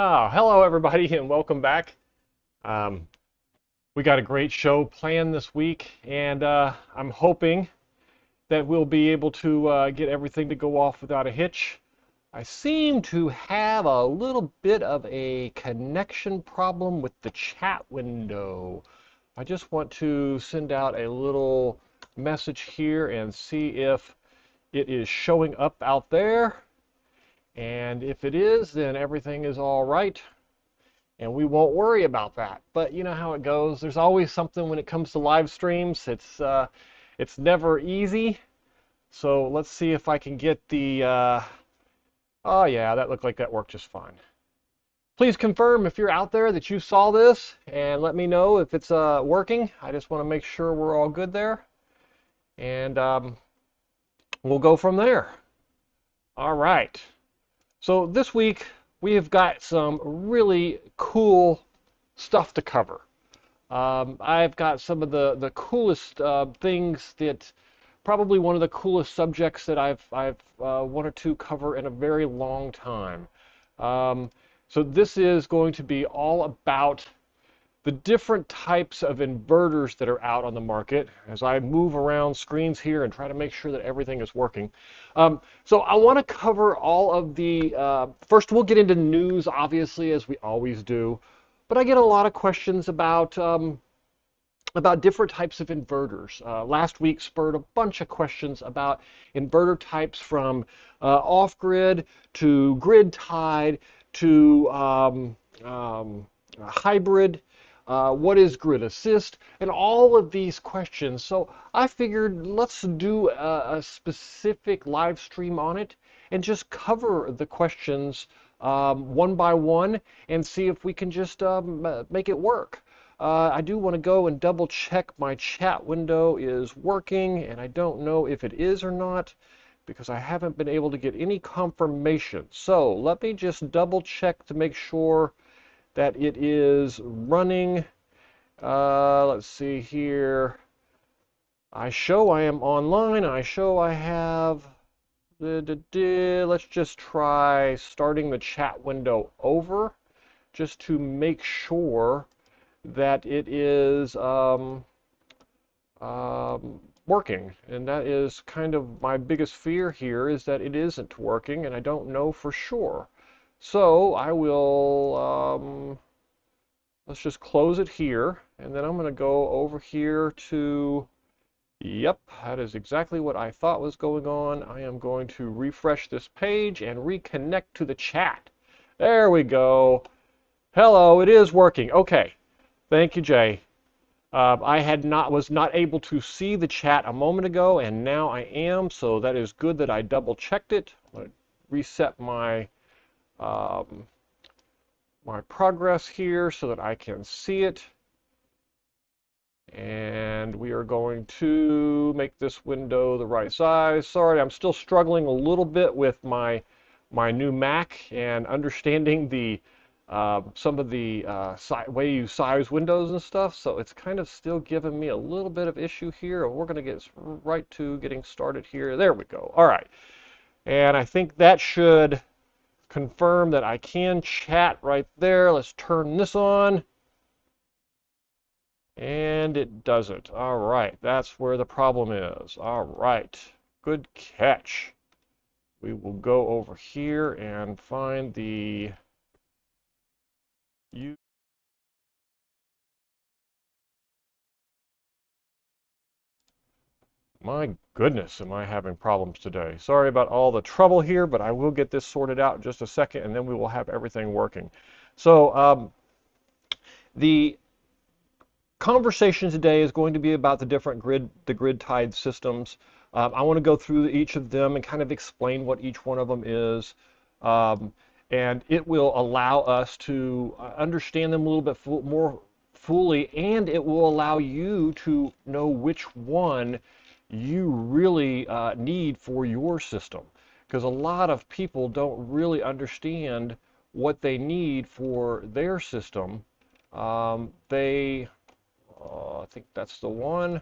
Hello everybody and welcome back. Um, we got a great show planned this week, and I'm hoping that we'll be able to get everything to go off without a hitch. I seem to have a little bit of a connection problem with the chat window. I just want to send out a little message here and see if it is showing up out there. And if it is, then everything is all right and we won't worry about that. But you know how it goes. There's always something when it comes to live streams. It's never easy. So let's see if I can get the. Oh yeah, that looked like that worked just fine. Please confirm if you're out there that you saw this, and let me know if it's working. I just want to make sure we're all good there, and we'll go from there. All right. So this week we have got some really cool stuff to cover. I've got some of the coolest things that probably one of the coolest subjects that I've wanted to cover in a very long time. So this is going to be all about the different types of inverters that are out on the market as I move around screens here and try to make sure that everything is working. So I want to cover all of the, first we'll get into news, obviously, as we always do, but I get a lot of questions about different types of inverters. Last week spurred a bunch of questions about inverter types from off-grid to grid-tied to hybrid. What is grid assist, and all of these questions. So I figured let's do a specific live stream on it and just cover the questions one by one and see if we can just make it work. I do want to go and double check my chat window is working, and I don't know if it is or not because I haven't been able to get any confirmation. So let me just double check to make sure that it is running. Let's see here. I show I am online. I show I have. Let's just try starting the chat window over just to make sure that it is working. And that is kind of my biggest fear here, is that it isn't working and I don't know for sure. So I will, let's just close it here, and then I'm going to go over here to, yep, that is exactly what I thought was going on. I am going to refresh this page and reconnect to the chat. There we go. Hello, it is working. Okay, thank you, Jay. Was not able to see the chat a moment ago, and now I am, so that is good that I double checked it. I'm going to reset my my progress here so that I can see it. And we are going to make this window the right size. Sorry, I'm still struggling a little bit with my new Mac and understanding the some of the way you size windows and stuff. So it's kind of still giving me a little bit of issue here. And we're going to get right to getting started here. There we go. All right. And I think that should confirm that I can chat right there. Let's turn this on. And it doesn't. All right, that's where the problem is. All right, good catch. We will go over here and find the My goodness, am I having problems today. Sorry about all the trouble here, but I will get this sorted out in just a second, and then we will have everything working. So the conversation today is going to be about the different grid-tied systems. I want to go through each of them and kind of explain what each one of them is. And it will allow us to understand them a little bit more fully, and it will allow you to know which one you really need for your system. Because a lot of people don't really understand what they need for their system. I think that's the one.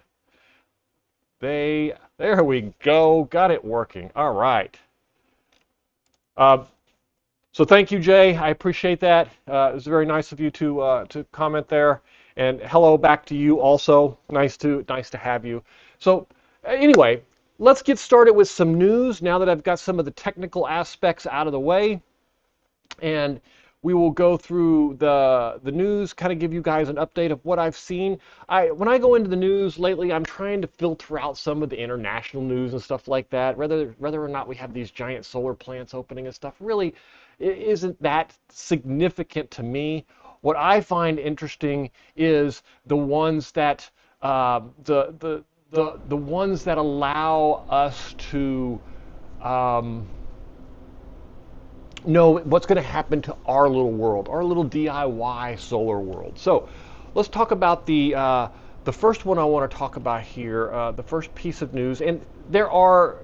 There we go. Got it working. All right. So thank you, Jay. I appreciate that. It was very nice of you to comment there. And hello back to you also. Nice to have you. So anyway, let's get started with some news now that I've got some of the technical aspects out of the way. And we will go through the news, kind of give you guys an update of what I've seen. When I go into the news lately, I'm trying to filter out some of the international news and stuff like that. Whether or not we have these giant solar plants opening and stuff really isn't that significant to me. What I find interesting is the ones that the ones that allow us to know what's going to happen to our little world, our little DIY solar world. So let's talk about the first one I want to talk about here, the first piece of news. And there are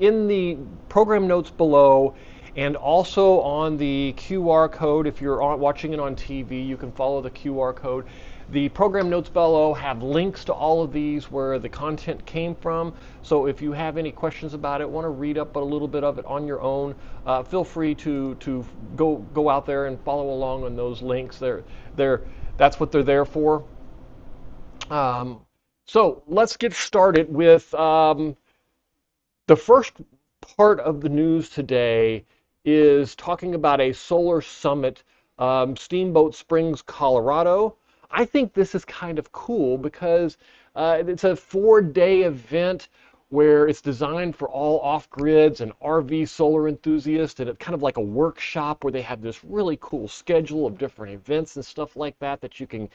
in the program notes below and also on the QR code. If you're watching it on TV, you can follow the QR code. The program notes below have links to all of these where the content came from. So if you have any questions about it, want to read up a little bit of it on your own, feel free to go out there and follow along on those links. That's what they're there for. So let's get started with the first part of the news today is talking about a solar summit, Steamboat Springs, Colorado. I think this is kind of cool because it's a 4-day event where it's designed for all off-grids and RV solar enthusiasts, and it's kind of like a workshop where they have this really cool schedule of different events and stuff like that you can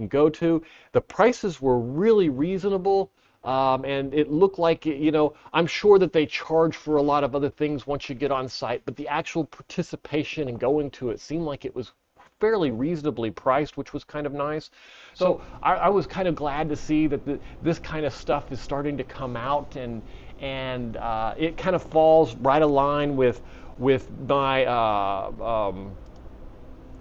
go to. The prices were really reasonable. And it looked like, I'm sure that they charge for a lot of other things once you get on site, but the actual participation and going to it seemed like it was fairly reasonably priced, which was kind of nice. So I was kind of glad to see that this kind of stuff is starting to come out, and it kind of falls right aligned with my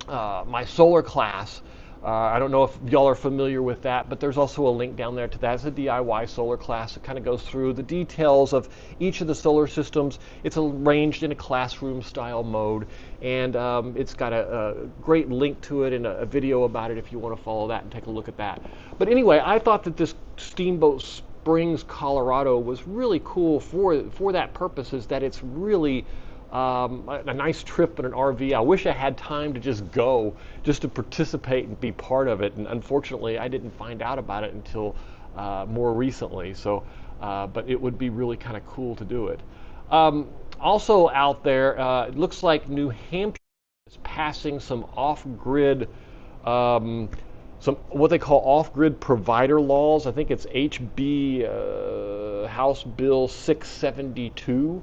my solar class. I don't know if y'all are familiar with that, but there's also a link down there to that. It's a DIY solar class. It kind of goes through the details of each of the solar systems. It's arranged in a classroom style mode, and it's got a great link to it and a video about it if you want to follow that and take a look at that. But anyway, I thought that this Steamboat Springs, Colorado was really cool for that purpose, is that it's really a nice trip in an RV. I wish I had time to just go, just to participate and be part of it. And unfortunately, I didn't find out about it until more recently. So, but it would be really kind of cool to do it. Also out there, it looks like New Hampshire is passing some off-grid, some what they call off-grid provider laws. I think it's HB House Bill 672.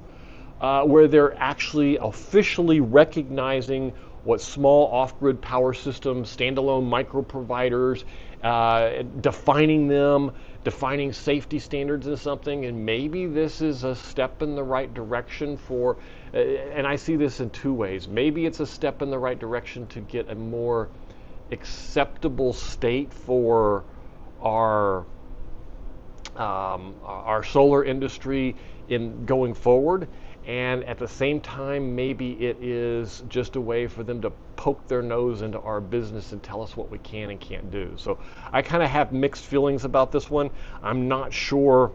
Where they're actually officially recognizing what small off-grid power systems, standalone micro providers, defining them, defining safety standards as something, and maybe this is a step in the right direction for, and I see this in two ways. Maybe it's a step in the right direction to get a more acceptable state for our solar industry in going forward. And at the same time, maybe it is just a way for them to poke their nose into our business and tell us what we can and can't do. So I kind of have mixed feelings about this one. I'm not sure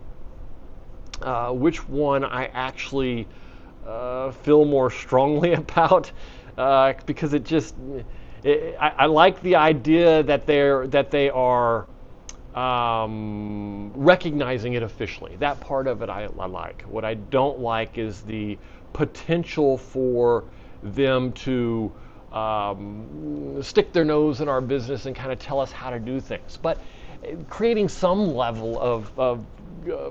which one I actually feel more strongly about, because I like the idea that they are recognizing it officially. That part of it I like. What I don't like is the potential for them to stick their nose in our business and kind of tell us how to do things. But creating some level of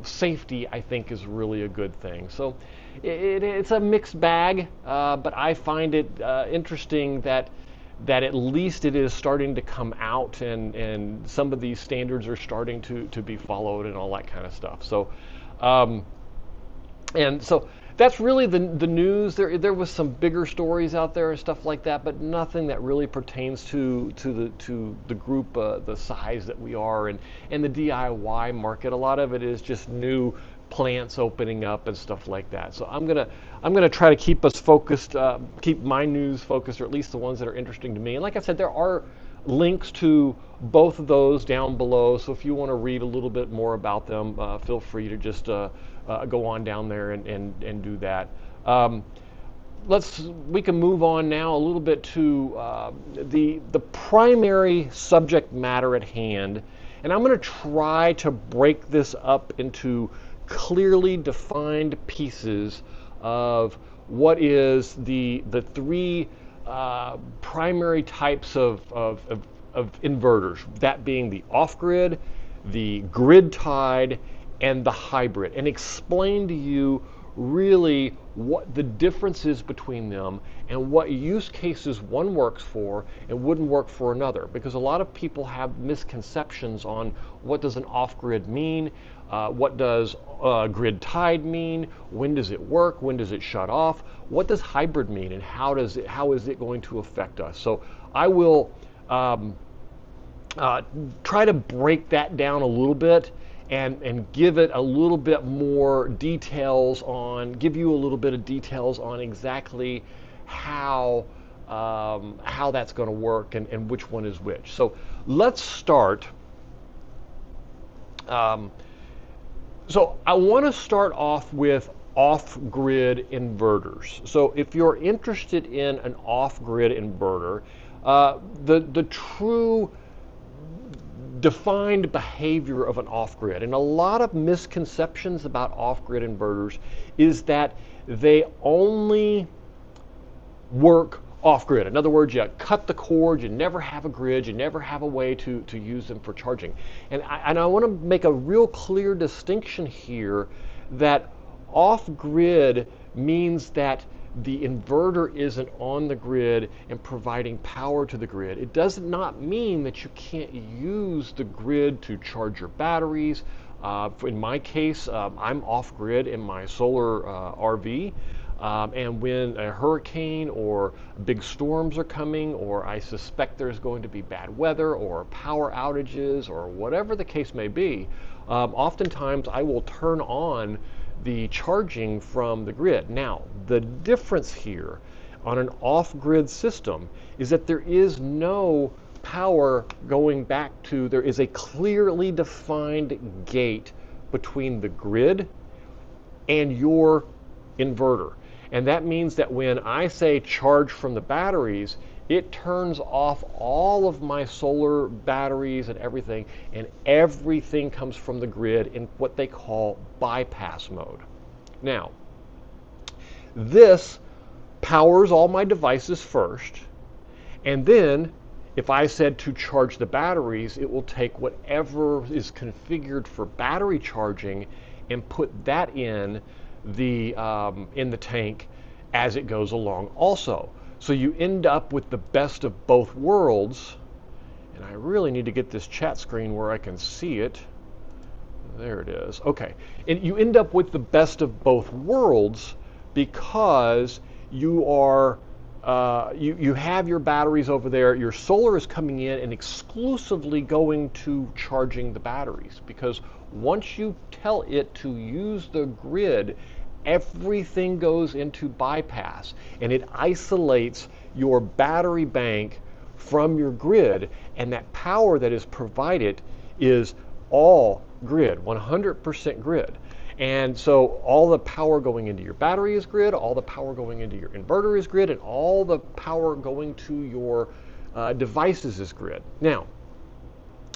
safety, I think, is really a good thing. So it's a mixed bag, but I find it interesting that at least it is starting to come out, and some of these standards are starting to be followed and all that kind of stuff. So, and so that's really the news. There was some bigger stories out there and stuff like that, but nothing that really pertains to the group, the size that we are, and the DIY market. A lot of it is just new plants opening up and stuff like that. So I'm gonna try to keep us focused, keep my news focused, or at least the ones that are interesting to me. And like I said, there are links to both of those down below. So if you want to read a little bit more about them, feel free to just go on down there and do that. We can move on now a little bit to the primary subject matter at hand, and I'm going to try to break this up into clearly defined pieces of what is the three primary types of inverters, that being the off-grid, the grid-tied, and the hybrid, and explain to you really what the difference is between them and what use cases one works for and wouldn't work for another, because a lot of people have misconceptions on what does an off-grid mean, what does grid tied mean, when does it work, when does it shut off, what does hybrid mean, and how is it going to affect us. So I will try to break that down a little bit and give it a little bit more details on, give you a little bit of details on exactly how that's going to work and which one is which. So let's start. So I want to start off with off-grid inverters. So if you're interested in an off-grid inverter, the true defined behavior of an off-grid, and a lot of misconceptions about off-grid inverters is that they only work off-grid. In other words, you cut the cord, you never have a grid, you never have a way to use them for charging. And I want to make a real clear distinction here that off-grid means that the inverter isn't on the grid and providing power to the grid. It does not mean that you can't use the grid to charge your batteries. In my case, I'm off-grid in my solar RV. And when a hurricane or big storms are coming, or I suspect there's going to be bad weather or power outages or whatever the case may be, oftentimes I will turn on the charging from the grid. Now, the difference here on an off-grid system is that there is no power going back to, there is a clearly defined gate between the grid and your inverter. And that means that when I say charge from the batteries, it turns off all of my solar batteries and everything comes from the grid in what they call bypass mode. Now, this powers all my devices first, and then if I said to charge the batteries, it will take whatever is configured for battery charging and put that in the tank as it goes along also. So you end up with the best of both worlds, and I really need to get this chat screen where I can see it. There it is. Okay, and you end up with the best of both worlds because you are you have your batteries over there. Your solar is coming in and exclusively going to charging the batteries, because once you tell it to use the grid, everything goes into bypass and it isolates your battery bank from your grid, and that power that is provided is all grid, 100% grid. And so all the power going into your battery is grid, all the power going into your inverter is grid, and all the power going to your devices is grid. Now,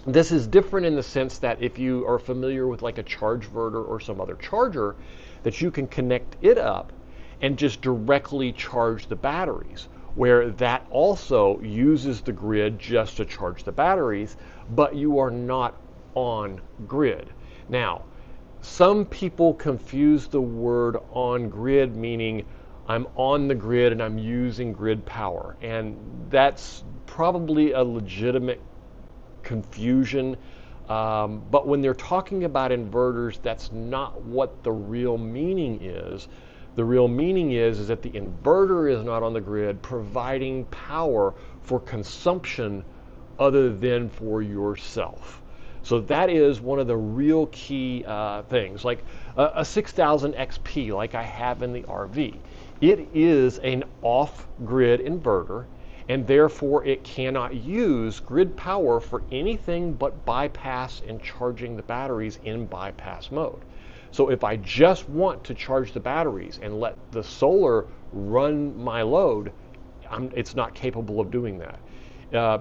this is different in the sense that if you are familiar with like a ChargeVerter or some other charger, that you can connect it up and just directly charge the batteries, where that also uses the grid just to charge the batteries, but you are not on grid. Now, some people confuse the word on grid meaning I'm on the grid and I'm using grid power, and that's probably a legitimate confusion. But when they're talking about inverters, that's not what the real meaning is. The real meaning is that the inverter is not on the grid providing power for consumption other than for yourself. So that is one of the real key things. Like a 6000 XP like I have in the RV. It is an off-grid inverter, and therefore it cannot use grid power for anything but bypass and charging the batteries in bypass mode. So if I just want to charge the batteries and let the solar run my load, it's not capable of doing that.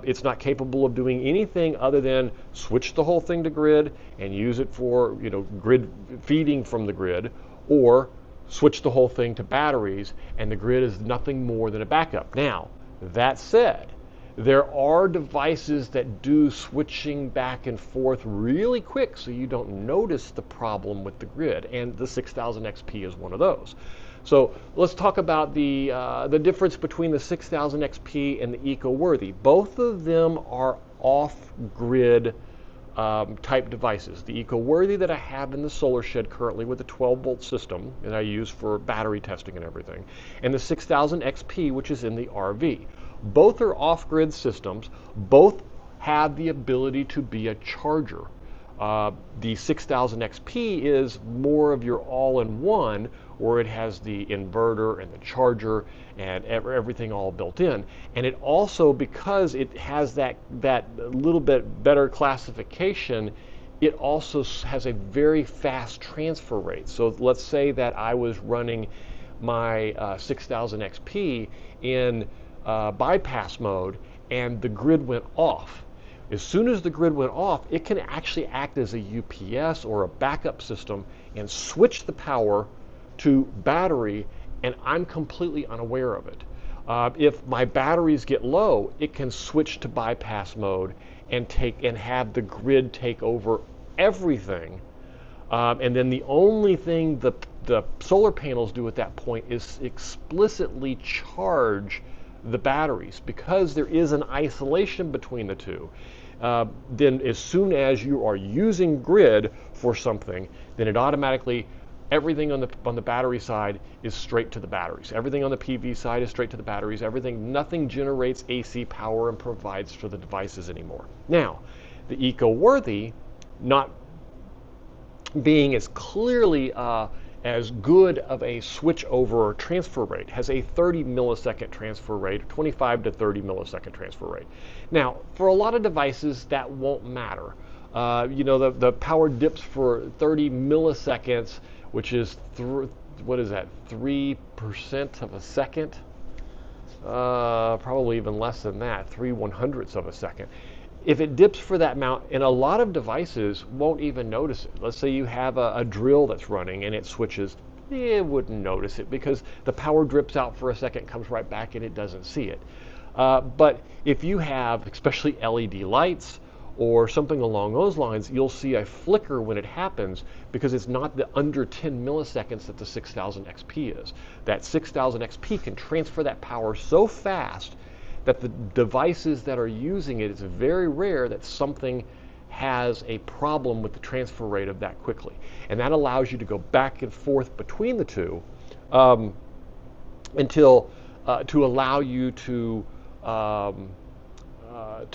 It's not capable of doing anything other than switch the whole thing to grid and use it for, grid feeding from the grid, or switch the whole thing to batteries, and the grid is nothing more than a backup. Now, that said, there are devices that do switching back and forth really quick so you don't notice the problem with the grid, and the 6000 XP is one of those. So let's talk about the difference between the 6000 XP and the EcoWorthy. Both of them are off-grid type devices. The EcoWorthy that I have in the solar shed currently with a 12-volt system that I use for battery testing and everything, and the 6000 XP, which is in the RV. Both are off-grid systems. Both have the ability to be a charger. The 6000 XP is more of your all-in-one, where it has the inverter and the charger and everything all built in. And it also, because it has that little bit better classification, it also has a very fast transfer rate. So let's say that I was running my 6000 XP in bypass mode and the grid went off. As soon as the grid went off, it can actually act as a UPS or a backup system and switch the power to battery, and I'm completely unaware of it. If my batteries get low, it can switch to bypass mode and have the grid take over everything. And then the only thing the solar panels do at that point is explicitly charge the batteries, because there is an isolation between the two. Then as soon as you are using grid for something, then it automatically, everything on the battery side is straight to the batteries. Everything on the PV side is straight to the batteries. Nothing generates AC power and provides for the devices anymore. Now, the EcoWorthy, not being as clearly as good of a switch over or transfer rate, has a 30 millisecond transfer rate, 25 to 30 millisecond transfer rate. Now, for a lot of devices, that won't matter. The power dips for 30 milliseconds, which is, what is that, 3% of a second? Probably even less than that, 3/100ths of a second. If it dips for that amount, and a lot of devices won't even notice it. Let's say you have a drill that's running and it switches, it wouldn't notice it because the power drips out for a second, comes right back, and it doesn't see it. But if you have, especially LED lights or something along those lines, you'll see a flicker when it happens because it's not the under 10 milliseconds that the 6000 XP is. That 6000 XP can transfer that power so fast that the devices that are using it, it's very rare that something has a problem with the transfer rate of that quickly. And that allows you to go back and forth between the two until to allow you to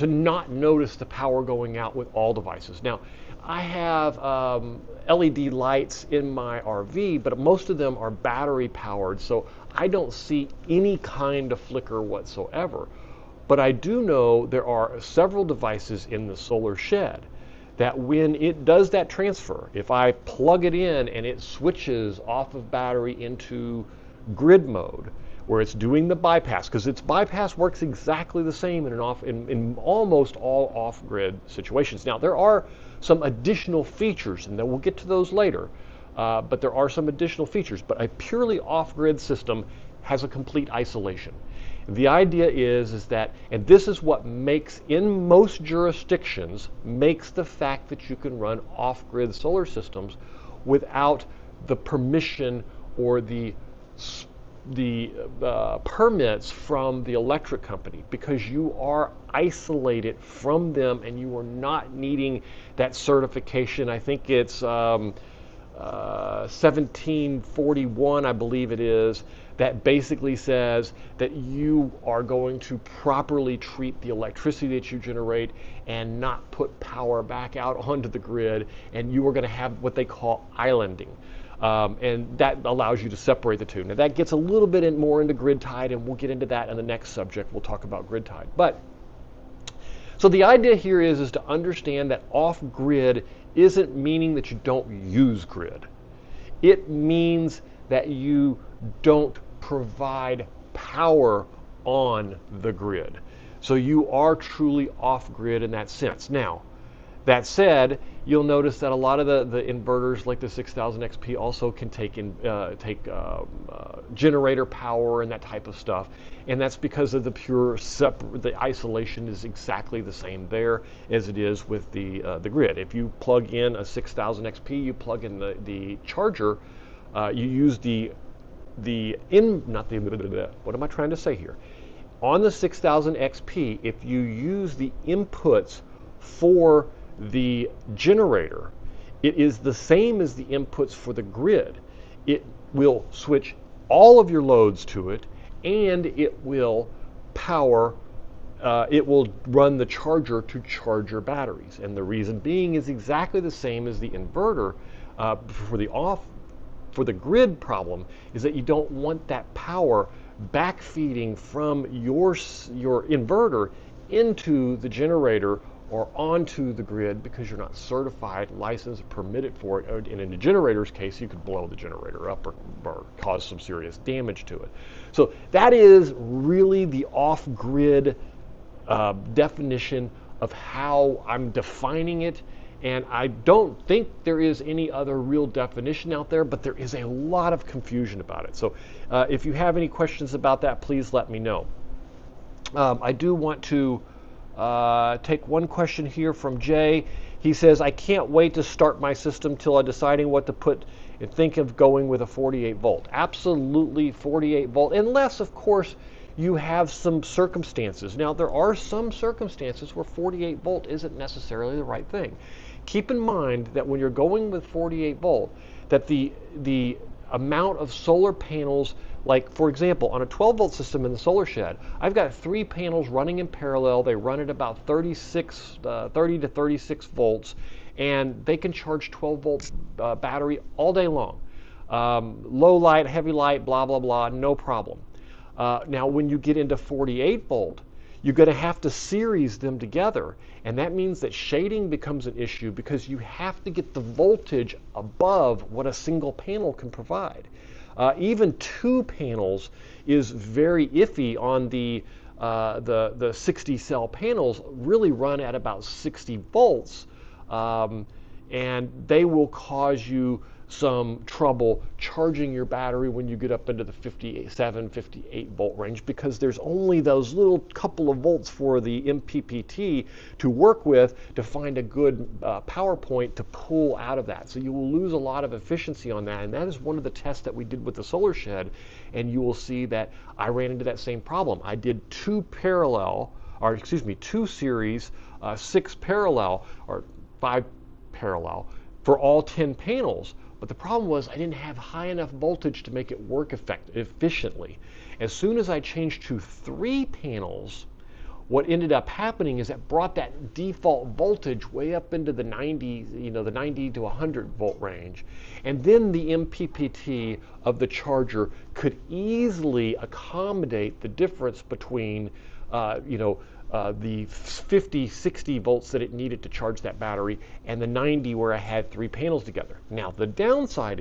not notice the power going out with all devices. Now, I have LED lights in my RV, but most of them are battery powered, so I don't see any kind of flicker whatsoever. But I do know there are several devices in the solar shed that when it does that transfer, if I plug it in and it switches off of battery into grid mode, where it's doing the bypass, because its bypass works exactly the same in almost all off-grid situations. Now, there are some additional features, and then we'll get to those later, but there are some additional features. But a purely off-grid system has a complete isolation. The idea is that, and this is what makes, in most jurisdictions, makes the fact that you can run off-grid solar systems without the permission or the permits from the electric company, because you are isolated from them and you are not needing that certification. I think it's 1741, I believe it is, that basically says that you are going to properly treat the electricity that you generate and not put power back out onto the grid, and you are going to have what they call islanding. And that allows you to separate the two. Now that gets a little bit more into grid tied, and we'll get into that in the next subject. We'll talk about grid tied. But so the idea here is to understand that off-grid isn't meaning that you don't use grid. It means that you don't provide power on the grid. So you are truly off-grid in that sense. Now, that said, you'll notice that a lot of the inverters like the 6000 XP also can take generator power and that type of stuff, and that's because of the isolation is exactly the same there as it is with the grid. If you plug in a 6000 XP, you plug in the charger, you use what am I trying to say here? On the 6000 XP, if you use the inputs for the generator, it is the same as the inputs for the grid. It will switch all of your loads to it, and it will it will run the charger to charge your batteries. And the reason being is exactly the same as the inverter. For the grid problem is that you don't want that power backfeeding from your inverter into the generator or onto the grid, because you're not certified, licensed, permitted for it. And in the generator's case, you could blow the generator up or cause some serious damage to it. So that is really the off-grid definition of how I'm defining it. And I don't think there is any other real definition out there, but there is a lot of confusion about it. So if you have any questions about that, please let me know. I do want to take one question here from Jay. He says, I can't wait to start my system till I'm deciding what to put and think of going with a 48 volt. Absolutely 48 volt, unless, of course, you have some circumstances. Now, there are some circumstances where 48 volt isn't necessarily the right thing. Keep in mind that when you're going with 48 volt, that the amount of solar panels, like for example, on a 12 volt system in the solar shed, I've got 3 panels running in parallel. They run at about 30 to 36 volts, and they can charge 12 volt battery all day long. Low light, heavy light, blah, blah, blah, no problem. Now, when you get into 48 volt, you're going to have to series them together, and that means that shading becomes an issue because you have to get the voltage above what a single panel can provide. Even 2 panels is very iffy on the 60 cell panels. Really run at about 60 volts, and they will cause you some trouble charging your battery when you get up into the 57, 58 volt range, because there's only those little couple of volts for the MPPT to work with to find a good power point to pull out of that. So you will lose a lot of efficiency on that, and that is one of the tests that we did with the solar shed, and you will see that I ran into that same problem. I did 2 series, 6 parallel, or 5 parallel for all 10 panels. But the problem was I didn't have high enough voltage to make it work efficiently. As soon as I changed to 3 panels, what ended up happening is that brought that default voltage way up into the 90, the 90 to 100 volt range. And then the MPPT of the charger could easily accommodate the difference between, the 50, 60 volts that it needed to charge that battery and the 90 where I had 3 panels together. Now, the downside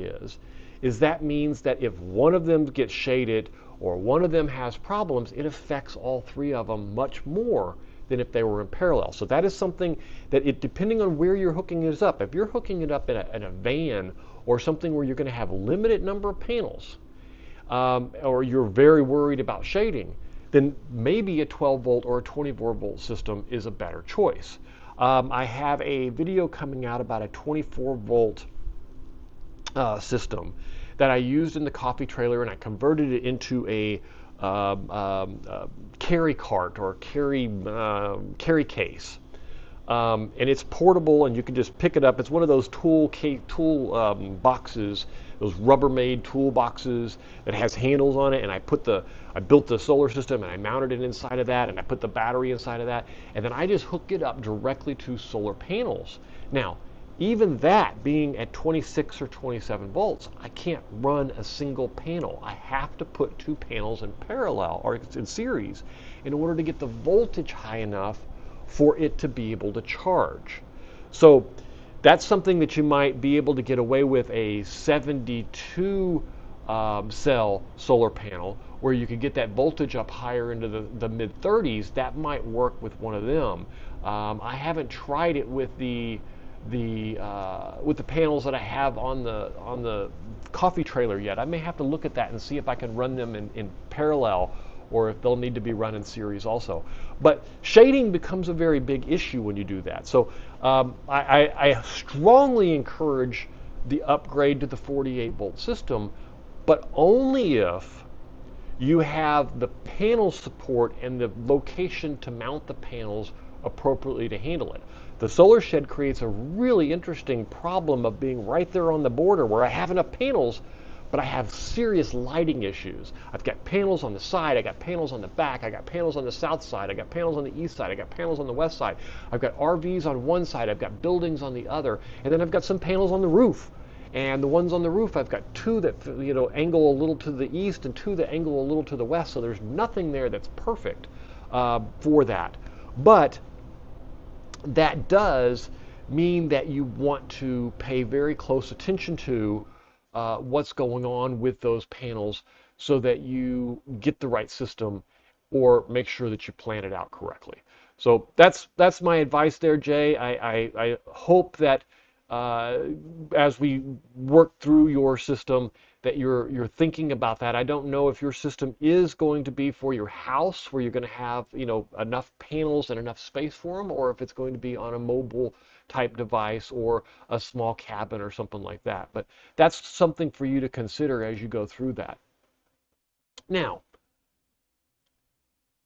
is that means that if one of them gets shaded or one of them has problems, it affects all 3 of them much more than if they were in parallel. So that is something that, depending on where you're hooking it up, if you're hooking it up in a van or something where you're going to have a limited number of panels, or you're very worried about shading, then maybe a 12 volt or a 24 volt system is a better choice. I have a video coming out about a 24 volt system that I used in the coffee trailer, and I converted it into a carry cart or carry case. and it's portable, and you can just pick it up. It's one of those tool boxes, those Rubbermaid tool boxes that has handles on it. And I built the solar system, and I mounted it inside of that, and I put the battery inside of that, and then I just hook it up directly to solar panels. Now, even that being at 26 or 27 volts, I can't run a single panel. I have to put two panels in parallel or in series in order to get the voltage high enough for it to be able to charge. So that's something that you might be able to get away with a 72 cell solar panel, where you could get that voltage up higher into the mid 30s. That might work with one of them. I haven't tried it with the panels that I have on the coffee trailer yet. I may have to look at that and see if I can run them in parallel, or if they'll need to be run in series also. But shading becomes a very big issue when you do that. So I strongly encourage the upgrade to the 48 volt system, but only if you have the panel support and the location to mount the panels appropriately to handle it. The solar shed creates a really interesting problem of being right there on the border where I have enough panels, but I have serious lighting issues. I've got panels on the side, I got panels on the back, I got panels on the south side, I got panels on the east side, I got panels on the west side, I've got RVs on one side, I've got buildings on the other, and then I've got some panels on the roof. And the ones on the roof, I've got two that angle a little to the east and two that angle a little to the west, so there's nothing there that's perfect for that. But that does mean that you want to pay very close attention to what's going on with those panels so that you get the right system, or make sure that you plan it out correctly. So that's my advice there, Jay. I hope that as we work through your system, that you're thinking about that. I don't know if your system is going to be for your house, where you're going to have enough panels and enough space for them, or if it's going to be on a mobile type device or a small cabin or something like that. But that's something for you to consider as you go through that. Now,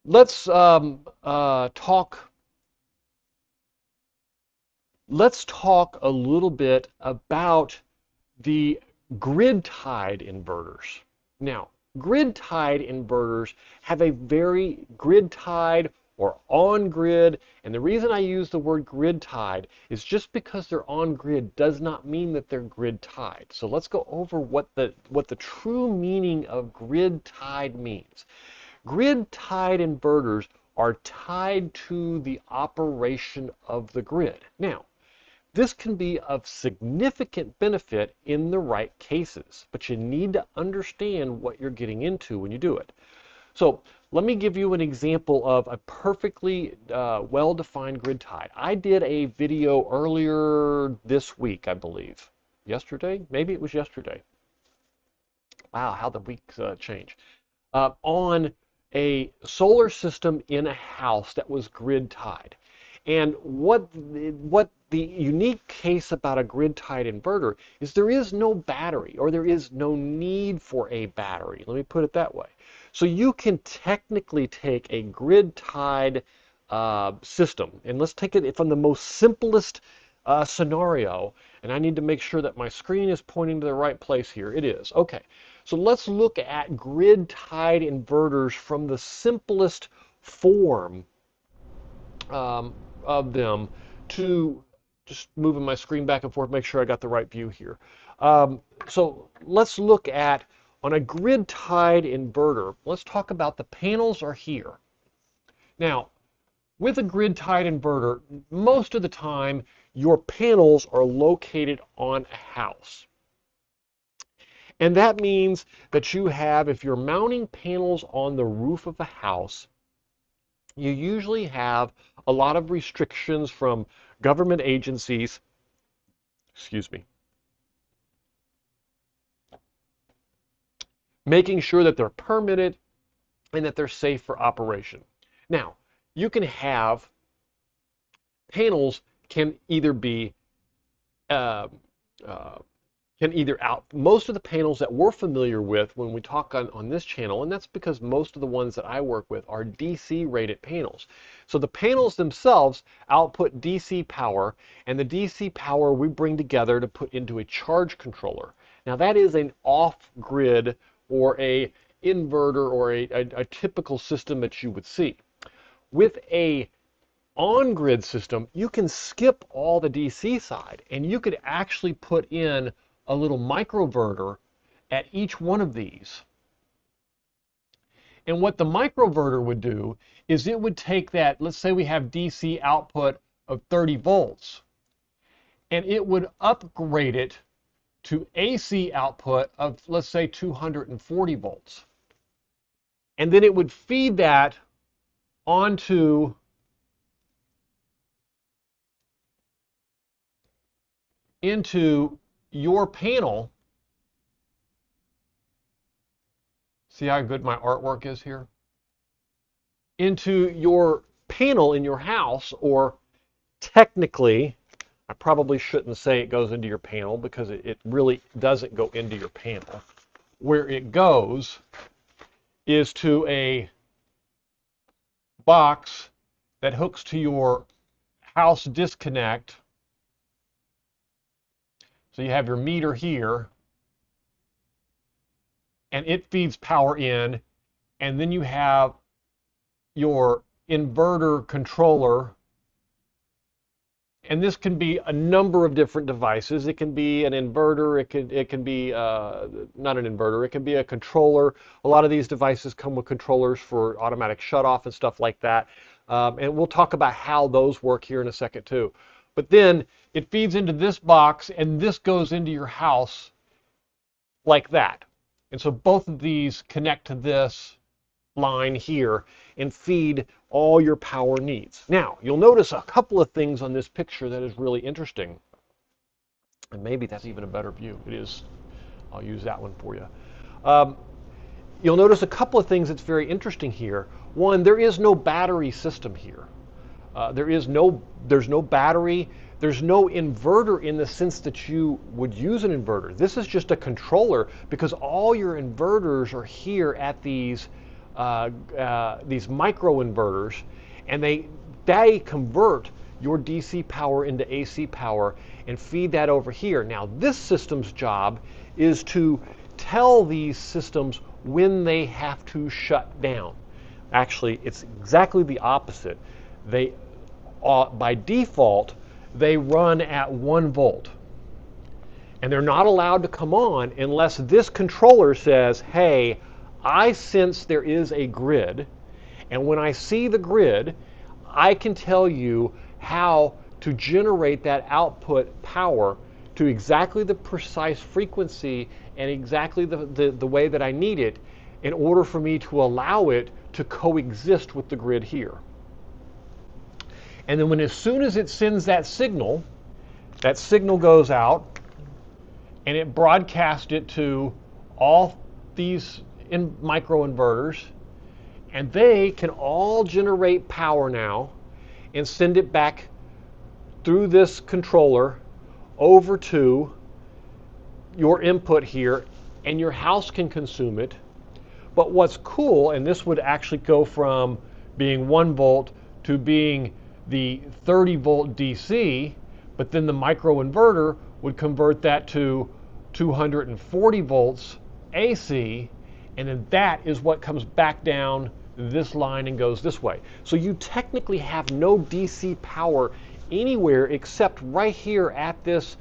let's talk. Let's talk a little bit about the grid-tied inverters. Now, grid-tied inverters have a very grid-tied or on-grid, and the reason I use the word grid-tied is just because they're on-grid does not mean that they're grid-tied. So let's go over what the true meaning of grid-tied means. Grid-tied inverters are tied to the operation of the grid. Now, this can be of significant benefit in the right cases, but you need to understand what you're getting into when you do it. So let me give you an example of a perfectly well-defined grid tie. I did a video earlier this week, I believe. Yesterday? Maybe it was yesterday. Wow, how the weeks change. On a solar system in a house that was grid tied. And what the unique case about a grid-tied inverter is there is no battery, or there is no need for a battery. Let me put it that way. So you can technically take a grid-tied system, and let's take it from the most simplest scenario, and I need to make sure that my screen is pointing to the right place here. It is. Okay. So let's look at grid-tied inverters from the simplest form of them, to just moving my screen back and forth, make sure I got the right view here. So let's look at, on a grid-tied inverter, let's talk about the panels are here. Now, with a grid-tied inverter, most of the time, your panels are located on a house. And that means that you have, if you're mounting panels on the roof of a house, you usually have a lot of restrictions from government agencies, making sure that they're permitted and that they're safe for operation. Now, you can have panels can either be can either out most of the panels that we're familiar with when we talk on this channel, and that's because most of the ones that I work with are DC rated panels. So the panels themselves output DC power, and the DC power we bring together to put into a charge controller. Now that is an off-grid or a inverter or a typical system that you would see. With a on-grid system, you can skip all the DC side, and you could actually put in a little microinverter at each one of these. And what the microinverter would do is it would take that, let's say we have DC output of 30 volts, and it would upgrade it to AC output of, let's say, 240 volts. And then it would feed that onto into your panel. See how good my artwork is here? Into your panel in your house, or technically, I probably shouldn't say it goes into your panel because it really doesn't go into your panel. Where it goes is to a box that hooks to your house disconnect. So you have your meter here, and it feeds power in, and then you have your inverter controller, and this can be a number of different devices. It can be an inverter, it can be not an inverter, it can be a controller. A lot of these devices come with controllers for automatic shutoff and stuff like that, and we'll talk about how those work here in a second too. But then it feeds into this box, and this goes into your house like that. And so both of these connect to this line here and feed all your power needs. Now, you'll notice a couple of things on this picture that is really interesting. And maybe that's even a better view. It is. I'll use that one for you. You'll notice a couple of things that's very interesting here. One, there is no battery system here. There's no battery. There's no inverter in the sense that you would use an inverter. This is just a controller because all your inverters are here at these micro inverters, and they convert your DC power into AC power and feed that over here. Now this system's job is to tell these systems when they have to shut down. Actually, it's exactly the opposite. They, by default, they run at 1 volt. And they're not allowed to come on unless this controller says, hey, I sense there is a grid, and when I see the grid, I can tell you how to generate that output power to exactly the precise frequency and exactly the way that I need it in order for me to allow it to coexist with the grid here. And then as soon as it sends that signal goes out and it broadcasts it to all these microinverters, and they can all generate power now and send it back through this controller over to your input here, and your house can consume it. But what's cool, and this would actually go from being 1 volt to being the 30 volt DC, but then the microinverter would convert that to 240 volts AC, and then that is what comes back down this line and goes this way. So you technically have no DC power anywhere except right here at this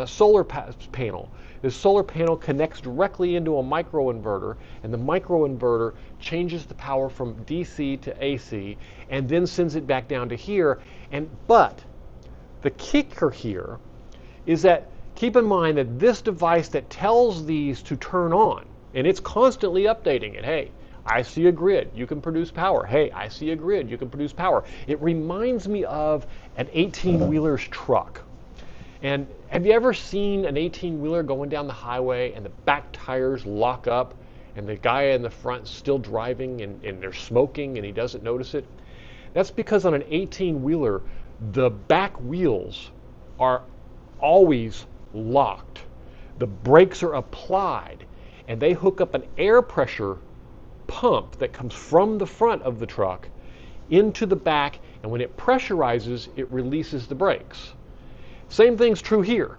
solar panel. This solar panel connects directly into a microinverter, and the microinverter changes the power from DC to AC and then sends it back down to here. But the kicker here is that keep in mind that this device that tells these to turn on, and it's constantly updating it. Hey, I see a grid, you can produce power. Hey, I see a grid, you can produce power. It reminds me of an 18-wheeler's truck. And have you ever seen an 18-wheeler going down the highway and the back tires lock up and the guy in the front is still driving and they're smoking and he doesn't notice it? That's because on an 18-wheeler, the back wheels are always locked. The brakes are applied, and they hook up an air pressure pump that comes from the front of the truck into the back, and when it pressurizes, it releases the brakes. Same thing's true here.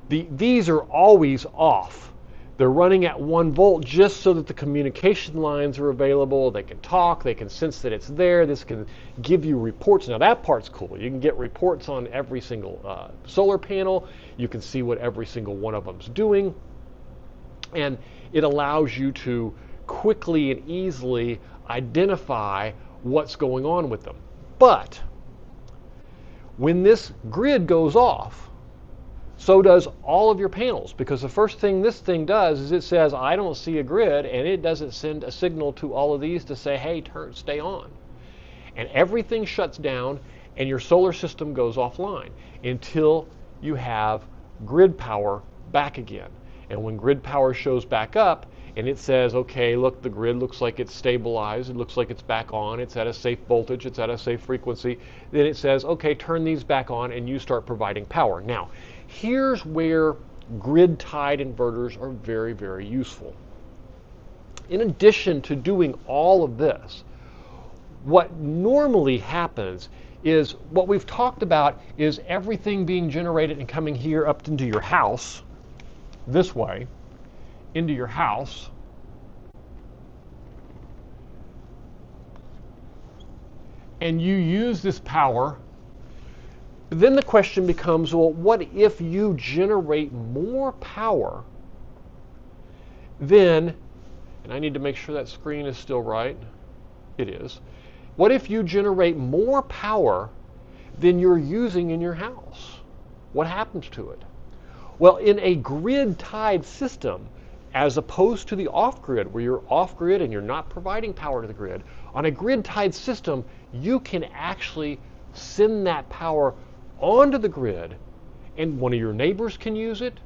These are always off. They're running at 1 volt just so that the communication lines are available. They can talk, they can sense that it's there. This can give you reports. Now that part's cool. You can get reports on every single solar panel. You can see what every single one of them's doing. And it allows you to quickly and easily identify what's going on with them. But when this grid goes off, so does all of your panels, because the first thing this thing does is it says, I don't see a grid, and it doesn't send a signal to all of these to say, hey, stay on. And everything shuts down, and your solar system goes offline until you have grid power back again. And when grid power shows back up, and it says, okay, look, the grid looks like it's stabilized, it looks like it's back on, it's at a safe voltage, it's at a safe frequency, then it says, okay, turn these back on, and you start providing power. Now, here's where grid-tied inverters are very, very useful. In addition to doing all of this, what normally happens is what we've talked about is everything being generated and coming here up into your house, this way, into your house. And you use this power. Then the question becomes, well, what if you generate more power than, and I need to make sure that screen is still right. It is. What if you generate more power than you're using in your house? What happens to it? Well, in a grid-tied system, as opposed to the off-grid, where you're off-grid and you're not providing power to the grid, on a grid-tied system, you can actually send that power onto the grid, and one of your neighbors can use it,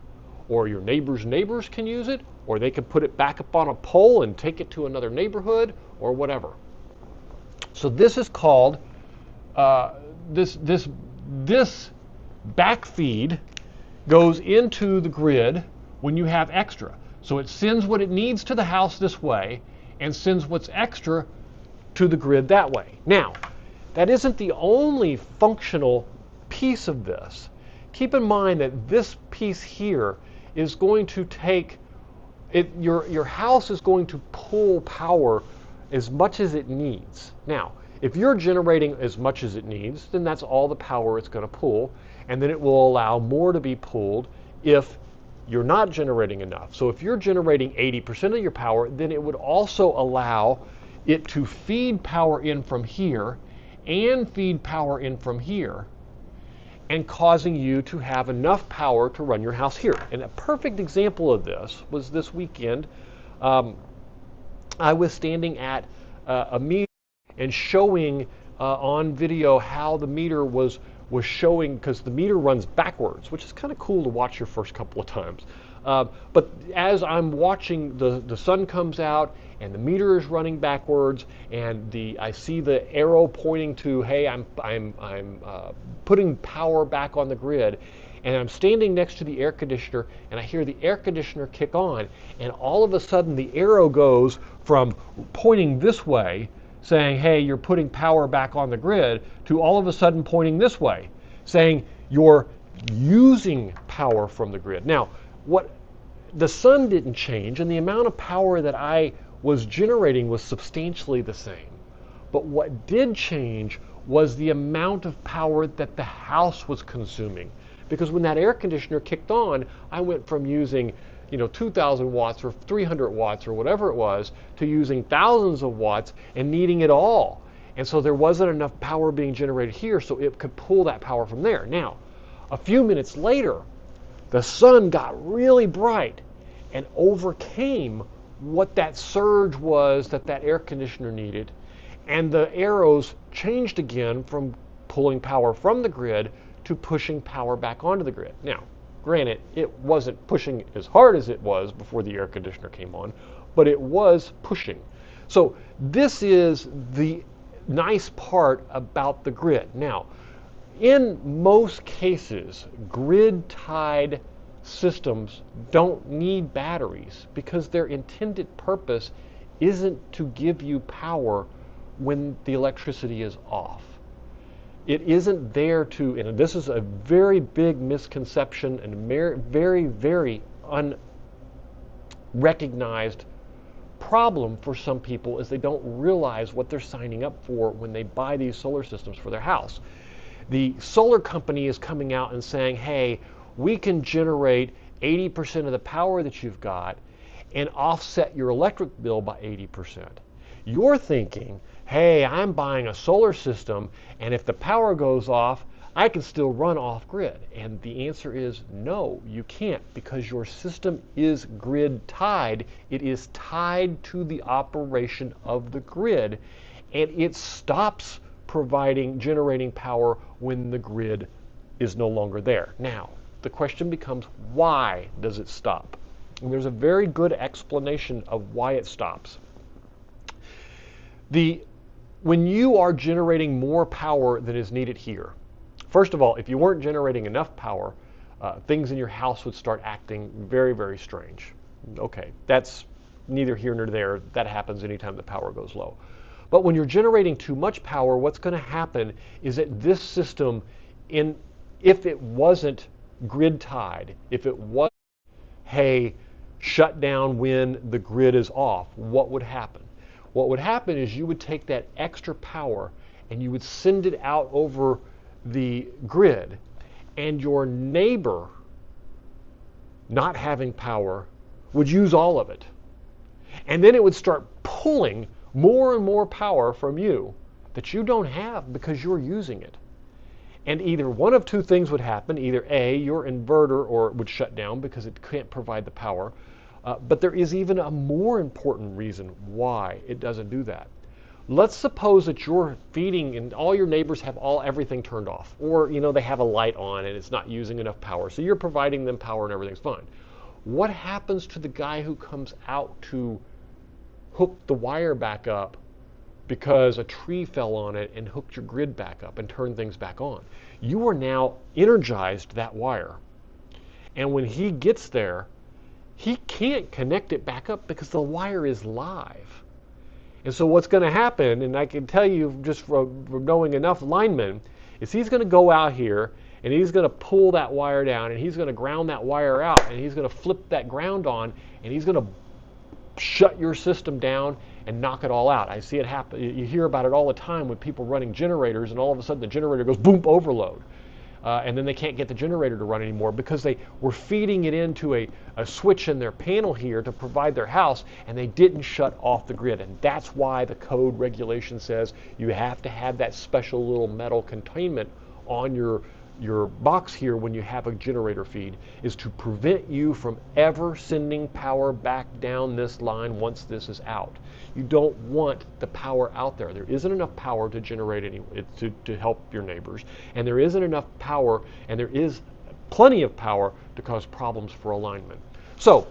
or your neighbor's neighbors can use it, or they can put it back up on a pole and take it to another neighborhood, or whatever. So this is called, this backfeed goes into the grid when you have extra. So it sends what it needs to the house this way and sends what's extra to the grid that way. Now, that isn't the only functional piece of this. Keep in mind that this piece here is going to take, your house is going to pull power as much as it needs. Now, if you're generating as much as it needs, then that's all the power it's going to pull, and then it will allow more to be pulled if you're not generating enough. So if you're generating 80% of your power, then it would also allow it to feed power in from here and feed power in from here, and causing you to have enough power to run your house here. And a perfect example of this was this weekend. I was standing at a meter and showing on video how the meter was showing, because the meter runs backwards, which is kind of cool to watch your first couple of times. But as I'm watching, the sun comes out and the meter is running backwards, and I see the arrow pointing to, hey, I'm putting power back on the grid, and I'm standing next to the air conditioner, and I hear the air conditioner kick on, and all of a sudden the arrow goes from pointing this way, saying, hey, you're putting power back on the grid, to all of a sudden pointing this way, saying you're using power from the grid. Now, the sun didn't change, and the amount of power that I was generating was substantially the same. But what did change was the amount of power that the house was consuming. Because when that air conditioner kicked on, I went from using 2,000 watts or 300 watts or whatever it was, to using thousands of watts and needing it all. And so there wasn't enough power being generated here, so it could pull that power from there. Now, a few minutes later, the sun got really bright and overcame what that surge was that air conditioner needed, and the arrows changed again from pulling power from the grid to pushing power back onto the grid. Now, granted, it wasn't pushing as hard as it was before the air conditioner came on, but it was pushing. So this is the nice part about the grid. Now, In most cases, grid-tied systems don't need batteries because their intended purpose isn't to give you power when the electricity is off. It isn't there to, and this is a very big misconception and very, very unrecognized problem for some people, is they don't realize what they're signing up for when they buy these solar systems for their house. The solar company is coming out and saying, hey, we can generate 80% of the power that you've got and offset your electric bill by 80%. You're thinking, hey, I'm buying a solar system, and if the power goes off, I can still run off grid. And the answer is no, you can't, because your system is grid tied. It is tied to the operation of the grid, and it stops generating power when the grid is no longer there. Now, the question becomes, why does it stop? And there's a very good explanation of why it stops. When you are generating more power than is needed here, first of all, if you weren't generating enough power, things in your house would start acting very, very strange. Okay, that's neither here nor there. That happens anytime the power goes low. But when you're generating too much power, what's going to happen is that this system, if it wasn't grid tied, if it was, hey, shut down when the grid is off, what would happen? What would happen is you would take that extra power and you would send it out over the grid, and your neighbor, not having power, would use all of it. And then it would start pulling more and more power from you that you don't have because you're using it. And either one of two things would happen. Either A, your inverter would shut down because it can't provide the power. But there is even a more important reason why it doesn't do that. Let's suppose that you're feeding and all your neighbors have everything turned off, or they have a light on and it's not using enough power. So you're providing them power and everything's fine. What happens to the guy who comes out to hook the wire back up because a tree fell on it and hooked your grid back up and turned things back on? You are now energized that wire. And when he gets there, he can't connect it back up because the wire is live. And so what's going to happen, and I can tell you just from knowing enough linemen, is he's going to go out here and he's going to pull that wire down and he's going to ground that wire out and he's going to flip that ground on and he's going to shut your system down and knock it all out. I see it happen. You hear about it all the time with people running generators, and all of a sudden the generator goes boom, overload. And then they can't get the generator to run anymore because they were feeding it into a switch in their panel here to provide their house, and they didn't shut off the grid. And that's why the code regulation says you have to have that special little metal containment on your box here when you have a generator feed, is to prevent you from ever sending power back down this line once this is out. You don't want the power out there. There isn't enough power to generate to help your neighbors, and there isn't enough power, and there is plenty of power to cause problems for alignment. So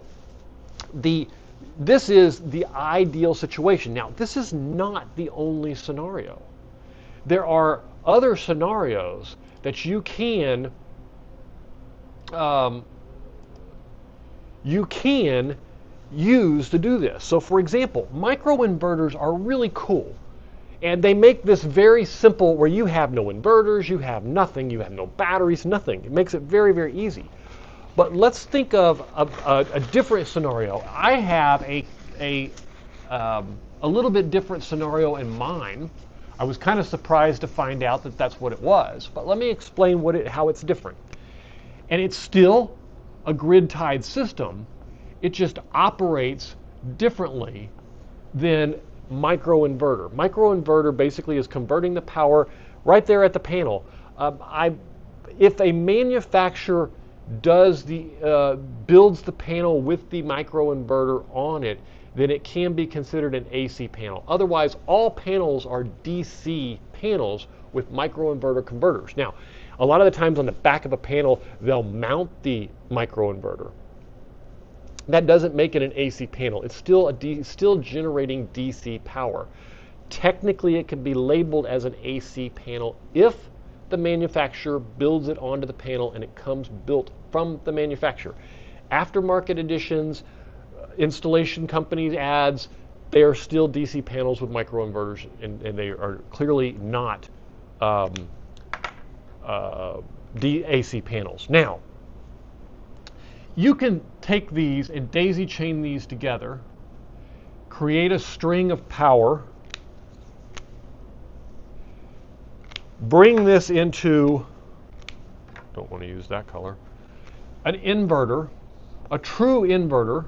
this is the ideal situation. Now, this is not the only scenario. There are other scenarios that you can use to do this. So for example, microinverters are really cool. And they make this very simple where you have no inverters, you have nothing, you have no batteries, nothing. It makes it very, very easy. But let's think of a different scenario. I have a little bit different scenario in mind. I was kind of surprised to find out that that's what it was. But let me explain how it's different. And it's still a grid-tied system. It just operates differently than microinverter. Microinverter basically is converting the power right there at the panel. If a manufacturer builds the panel with the microinverter on it, then it can be considered an AC panel. Otherwise, all panels are DC panels with microinverter converters. Now, a lot of the times on the back of a panel, they'll mount the microinverter. That doesn't make it an AC panel. It's still still generating DC power. Technically, it can be labeled as an AC panel if the manufacturer builds it onto the panel, and it comes built from the manufacturer. Aftermarket editions, installation companies ads, they are still DC panels with microinverters, and they are clearly not AC panels. Now, you can take these and daisy chain these together, create a string of power, bring this into, don't want to use that color, an inverter, a true inverter,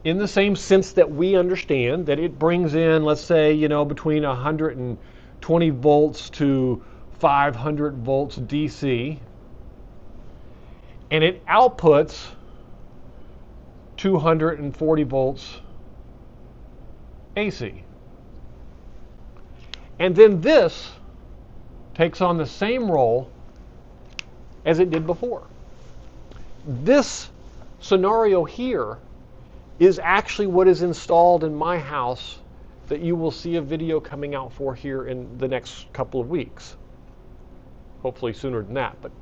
in the same sense that we understand that it brings in, let's say, between 120 volts to 500 volts DC, and it outputs 240 volts AC. And then this takes on the same role as it did before. This scenario here is actually what is installed in my house that you will see a video coming out for here in the next couple of weeks. Hopefully sooner than that, but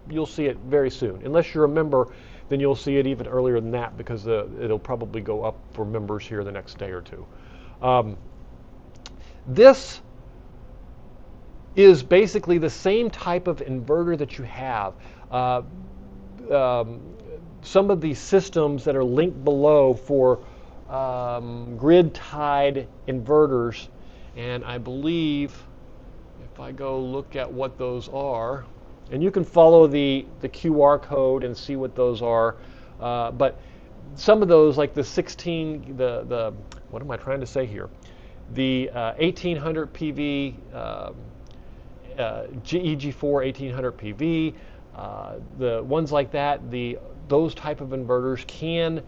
you'll see it very soon. Unless you're a member, then you'll see it even earlier than that, because it'll probably go up for members here the next day or two. This is basically the same type of inverter that you have. Some of these systems that are linked below for grid-tied inverters, and I believe if I go look at what those are, and you can follow the QR code and see what those are, but some of those, like the 16, what am I trying to say here? The 1800 PV, EG4 1800 PV, the ones like that, those type of inverters can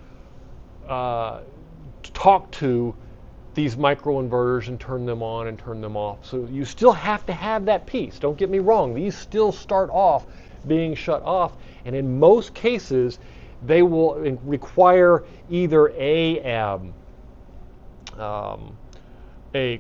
talk to these microinverters and turn them on and turn them off. So you still have to have that piece. Don't get me wrong. These still start off being shut off, and in most cases, they will require either a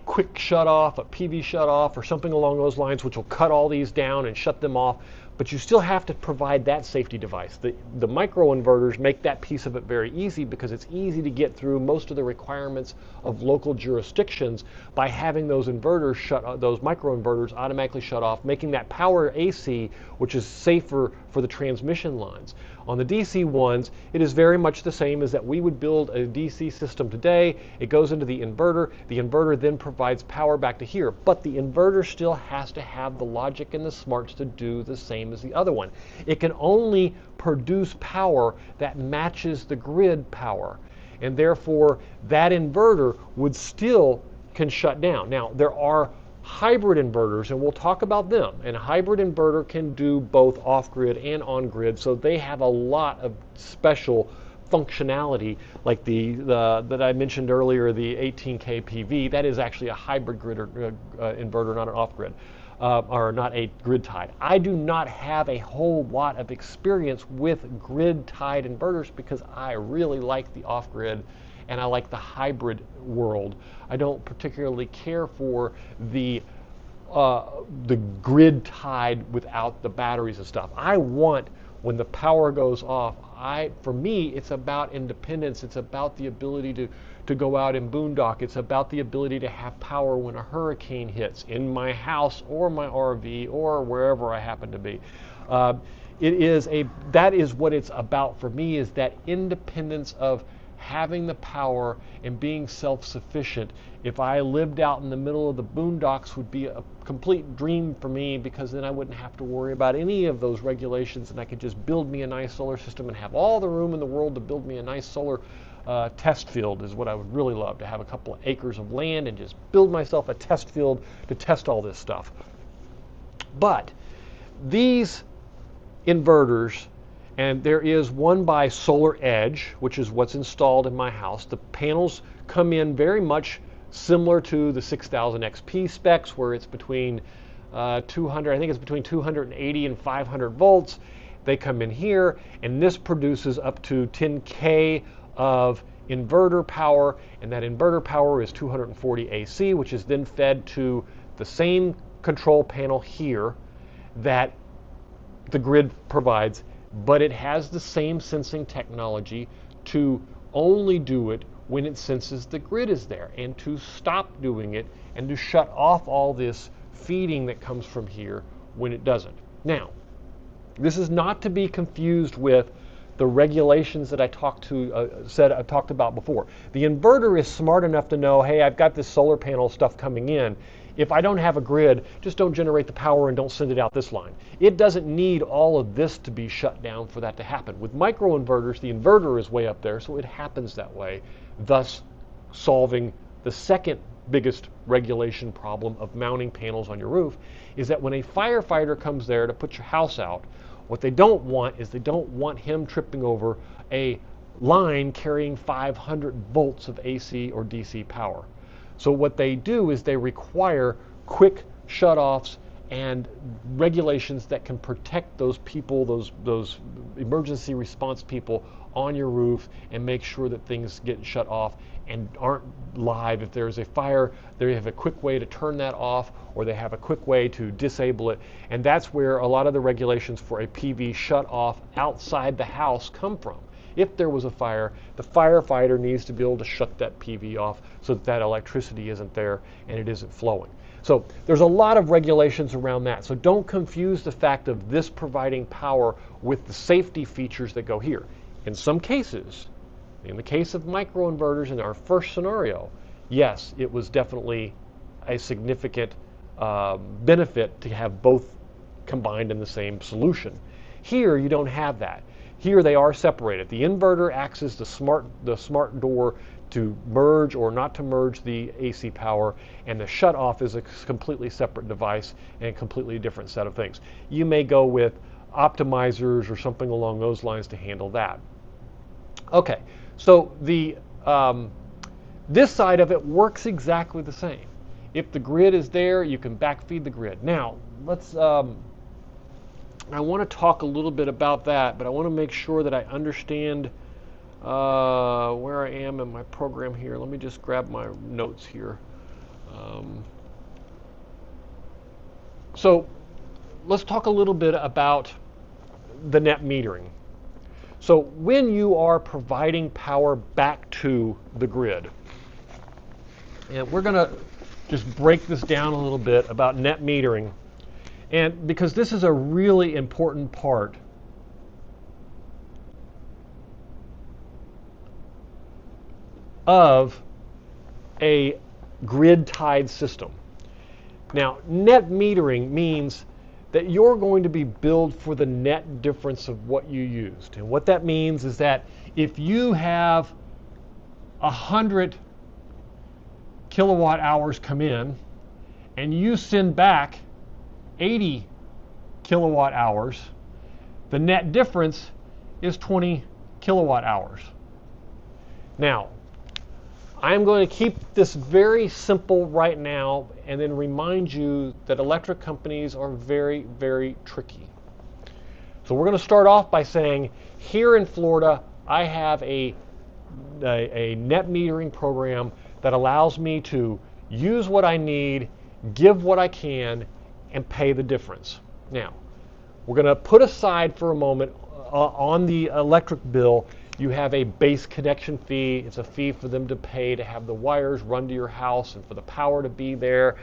quick shut off, a PV shut off, or something along those lines, which will cut all these down and shut them off. But you still have to provide that safety device. The microinverters make that piece of it very easy, because it's easy to get through most of the requirements of local jurisdictions by having those inverters those microinverters automatically shut off, making that power AC, which is safer for the transmission lines. On the DC ones, it is very much the same as that we would build a DC system today. It goes into the inverter. The inverter then provides power back to here. But the inverter still has to have the logic and the smarts to do the same as the other one. It can only produce power that matches the grid power. And therefore, that inverter would still can shut down. Now, there are hybrid inverters, and we'll talk about them. And a hybrid inverter can do both off-grid and on-grid, so they have a lot of special functionality, like that I mentioned earlier, the 18K PV. That is actually a hybrid grid inverter, not an off-grid, or not a grid-tied. I do not have a whole lot of experience with grid-tied inverters, because I really like the off-grid and I like the hybrid world. I don't particularly care for the grid tied without the batteries and stuff. I want, when the power goes off, for me, it's about independence. It's about the ability to go out and boondock. It's about the ability to have power when a hurricane hits in my house or my RV or wherever I happen to be. That is what it's about for me, is that independence of having the power and being self-sufficient. If I lived out in the middle of the boondocks, would be a complete dream for me, because then I wouldn't have to worry about any of those regulations, and I could just build me a nice solar system and have all the room in the world to build me a nice solar test field. Is what I would really love, to have a couple of acres of land and just build myself a test field to test all this stuff. But these inverters, and there is one by Solar Edge, which is what's installed in my house. The panels come in very much similar to the 6000 XP specs, where it's between 200, I think it's between 280 and 500 volts. They come in here, and this produces up to 10K of inverter power, and that inverter power is 240 AC, which is then fed to the same control panel here that the grid provides, but it has the same sensing technology to only do it when it senses the grid is there, and to stop doing it and to shut off all this feeding that comes from here when it doesn't. Now, this is not to be confused with the regulations that I talked about before. The inverter is smart enough to know, hey, I've got this solar panel stuff coming in. If I don't have a grid, just don't generate the power and don't send it out this line. It doesn't need all of this to be shut down for that to happen. With microinverters, the inverter is way up there, so it happens that way, thus solving the second biggest regulation problem of mounting panels on your roof, is that when a firefighter comes there to put your house out, what they don't want is they don't want him tripping over a line carrying 500 volts of AC or DC power. So what they do is they require quick shutoffs and regulations that can protect those people, those emergency response people on your roof, and make sure that things get shut off and aren't live. If there's a fire, they have a quick way to turn that off, or they have a quick way to disable it. And that's where a lot of the regulations for a PV shut off outside the house come from. If there was a fire, the firefighter needs to be able to shut that PV off so that that electricity isn't there and it isn't flowing. So there's a lot of regulations around that. So don't confuse the fact of this providing power with the safety features that go here. In some cases, in the case of microinverters in our first scenario, yes, it was definitely a significant benefit to have both combined in the same solution. Here, you don't have that. Here they are separated. The inverter acts as the smart door to merge or not to merge the AC power, and the shut off is a completely separate device and a completely different set of things. You may go with optimizers or something along those lines to handle that. Okay, so this side of it works exactly the same. If the grid is there, you can backfeed the grid. Now, let's I want to talk a little bit about that, but I want to make sure that I understand where I am in my program here. Let me just grab my notes here. So let's talk a little bit about the net metering. So when you are providing power back to the grid, and we're going to just break this down a little bit about net metering, and because this is a really important part of a grid-tied system. Now, net metering means that you're going to be billed for the net difference of what you used. And what that means is that if you have 100 kilowatt hours come in and you send back 80 kilowatt hours, the net difference is 20 kilowatt hours. Now, I'm going to keep this very simple right now and then remind you that electric companies are very, very tricky. So we're going to start off by saying, here in Florida, I have a net metering program that allows me to use what I need, give what I can, and pay the difference. Now, we're going to put aside for a moment on the electric bill, you have a base connection fee. It's a fee for them to pay to have the wires run to your house and for the power to be there.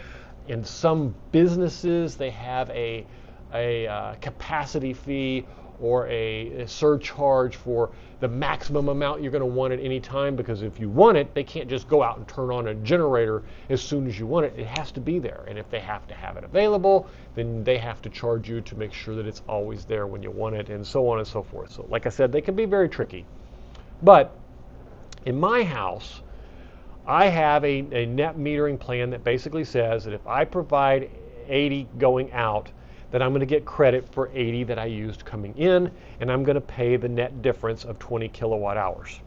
In some businesses, they have a capacity fee or a surcharge for the maximum amount you're going to want at any time, because if you want it, they can't just go out and turn on a generator as soon as you want it. It has to be there. And if they have to have it available, then they have to charge you to make sure that it's always there when you want it, and so on and so forth. So like I said, they can be very tricky. But in my house, I have a net metering plan that basically says that if I provide 80 going out, then I'm going to get credit for 80 that I used coming in, and I'm going to pay the net difference of 20 kilowatt hours.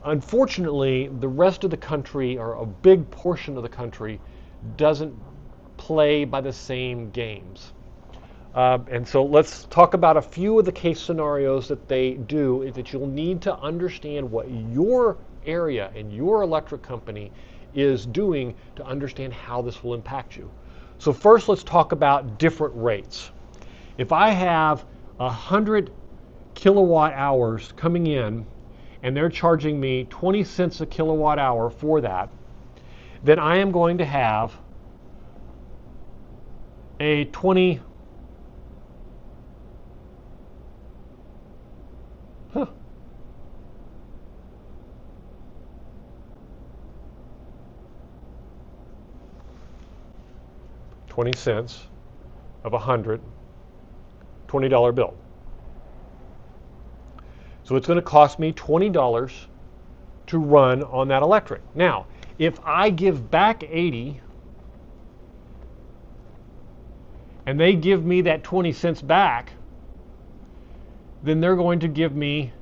Unfortunately, the rest of the country, or a big portion of the country, doesn't play by the same games. And so let's talk about a few of the case scenarios that they do, that you'll need to understand what your area and your electric company is doing to understand how this will impact you. So first let's talk about different rates. If I have 100 kilowatt hours coming in and they're charging me 20 cents a kilowatt hour for that, then I am going to have a 20 20 cents of 100 $20 bill. So it's going to cost me $20 to run on that electric. Now, if I give back 80 and they give me that 20 cents back, then they're going to give me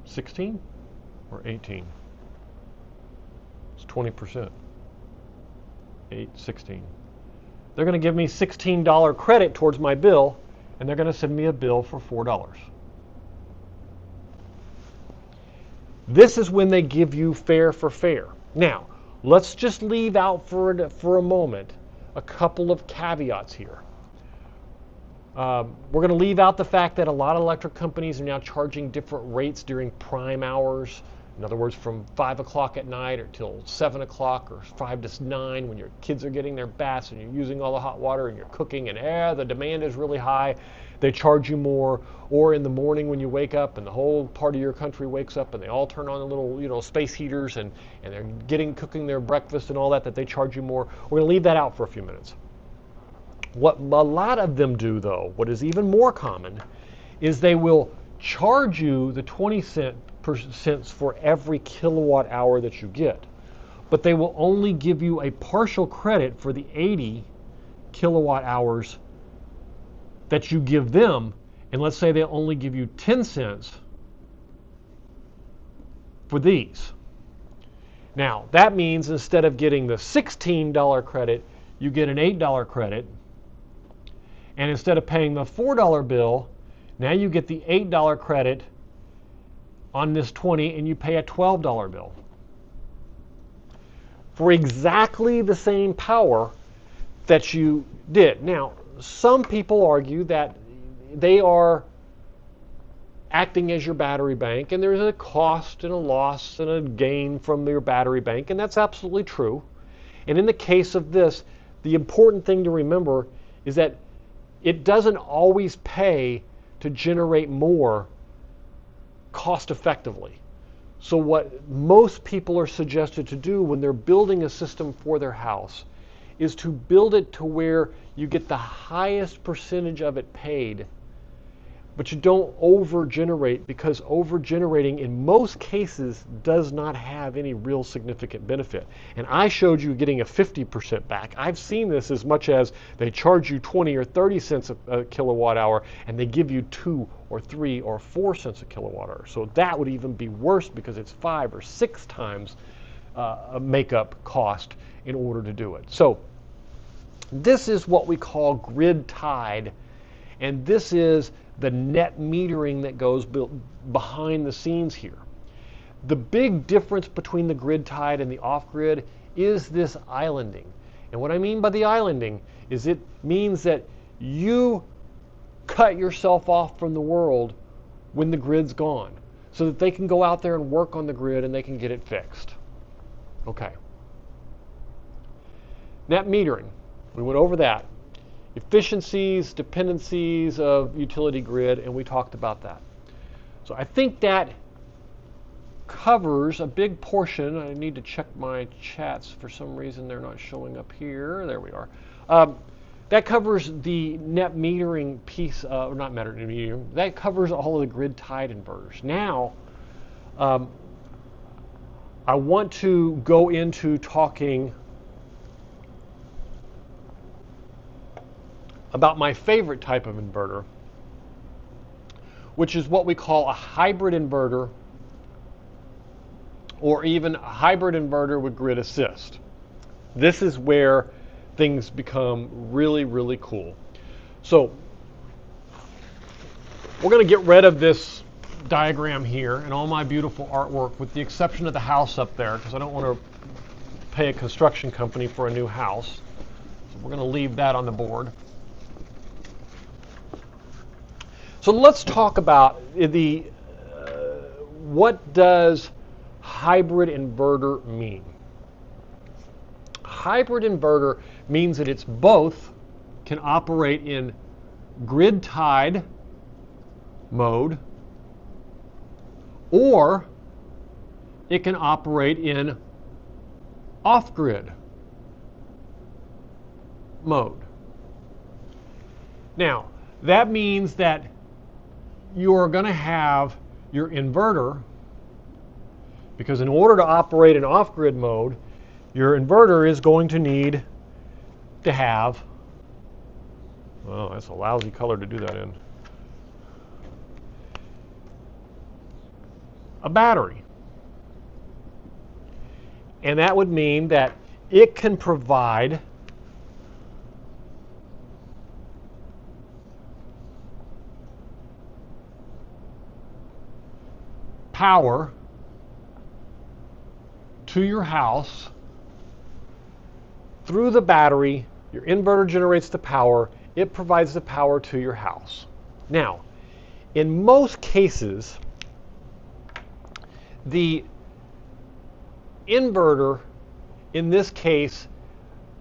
16 or 18. It's 20%. 16. They're going to give me $16 credit towards my bill, and they're going to send me a bill for $4. This is when they give you fair for fair. Now, let's just leave out for a moment a couple of caveats here. We're going to leave out the fact that a lot of electric companies are now charging different rates during prime hours. In other words, from 5 o'clock at night or till 7 o'clock or 5 to 9 when your kids are getting their baths and you're using all the hot water and you're cooking and the demand is really high, they charge you more. Or in the morning when you wake up and the whole part of your country wakes up and they all turn on the little space heaters and they're cooking their breakfast and all that they charge you more. We're going to leave that out for a few minutes. What a lot of them do, though, what is even more common, is they will charge you the 20 cents for every kilowatt hour that you get. But they will only give you a partial credit for the 80 kilowatt hours that you give them. And let's say they only give you 10 cents for these. Now, that means instead of getting the $16 credit, you get an $8 credit. And instead of paying the $4 bill, now you get the $8 credit on this 20 and you pay a $12 bill. For exactly the same power that you did. Now, some people argue that they are acting as your battery bank and there's a cost and a loss and a gain from your battery bank, and that's absolutely true. And in the case of this, the important thing to remember is that it doesn't always pay to generate more cost effectively. So what most people are suggested to do when they're building a system for their house is to build it to where you get the highest percentage of it paid, but you don't over-generate, because over-generating in most cases does not have any real significant benefit. And I showed you getting a 50% back. I've seen this as much as they charge you 20 or 30 cents a kilowatt hour and they give you 2 or 3 or 4 cents a kilowatt hour. So that would even be worse because it's 5 or 6 times a makeup cost in order to do it. So this is what we call grid tied, and this is the net metering that goes behind the scenes here. The big difference between the grid tied and the off-grid is this islanding. And what I mean by the islanding is it means that you cut yourself off from the world when the grid's gone, so that they can go out there and work on the grid and they can get it fixed. Okay. Net metering. We went over that. Efficiencies, dependencies of utility grid, and we talked about that. So I think that covers a big portion. I need to check my chats. For some reason they're not showing up here. There we are. That covers the net metering piece, or not metering, that covers all of the grid tied inverters. Now, I want to go into talking about my favorite type of inverter, which is what we call a hybrid inverter, or even a hybrid inverter with grid assist. This is where things become really, really cool. So we're going to get rid of this diagram here and all my beautiful artwork, with the exception of the house up there, because I don't want to pay a construction company for a new house. So we're going to leave that on the board. So let's talk about what does hybrid inverter mean? Hybrid inverter means that it's both can operate in grid-tied mode, or it can operate in off-grid mode. Now, that means that you're going to have your inverter, because in order to operate in off-grid mode, your inverter is going to need to have, well, that's a lousy color to do that in, a battery. And that would mean that it can provide power to your house through the battery. Your inverter generates the power. It provides the power to your house. Now, in most cases, the inverter in this case,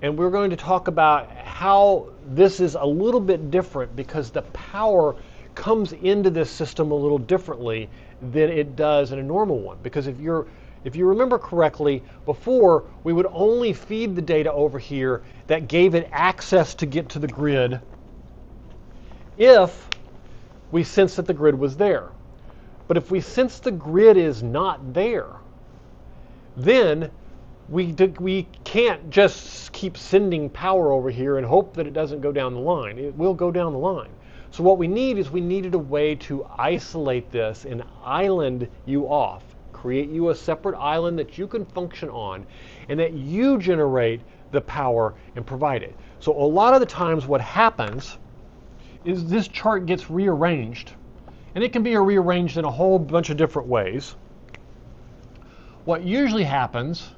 and we're going to talk about how this is a little bit different because the power comes into this system a little differently than it does in a normal one. Because if you remember correctly, before we would only feed the data over here that gave it access to get to the grid if we sensed that the grid was there. But if we sense the grid is not there, then we can't just keep sending power over here and hope that it doesn't go down the line. It will go down the line. So what we needed a way to isolate this and island you off, create you a separate island that you can function on and that you generate the power and provide it. So a lot of the times what happens is this chart gets rearranged, and it can be rearranged in a whole bunch of different ways. What usually happens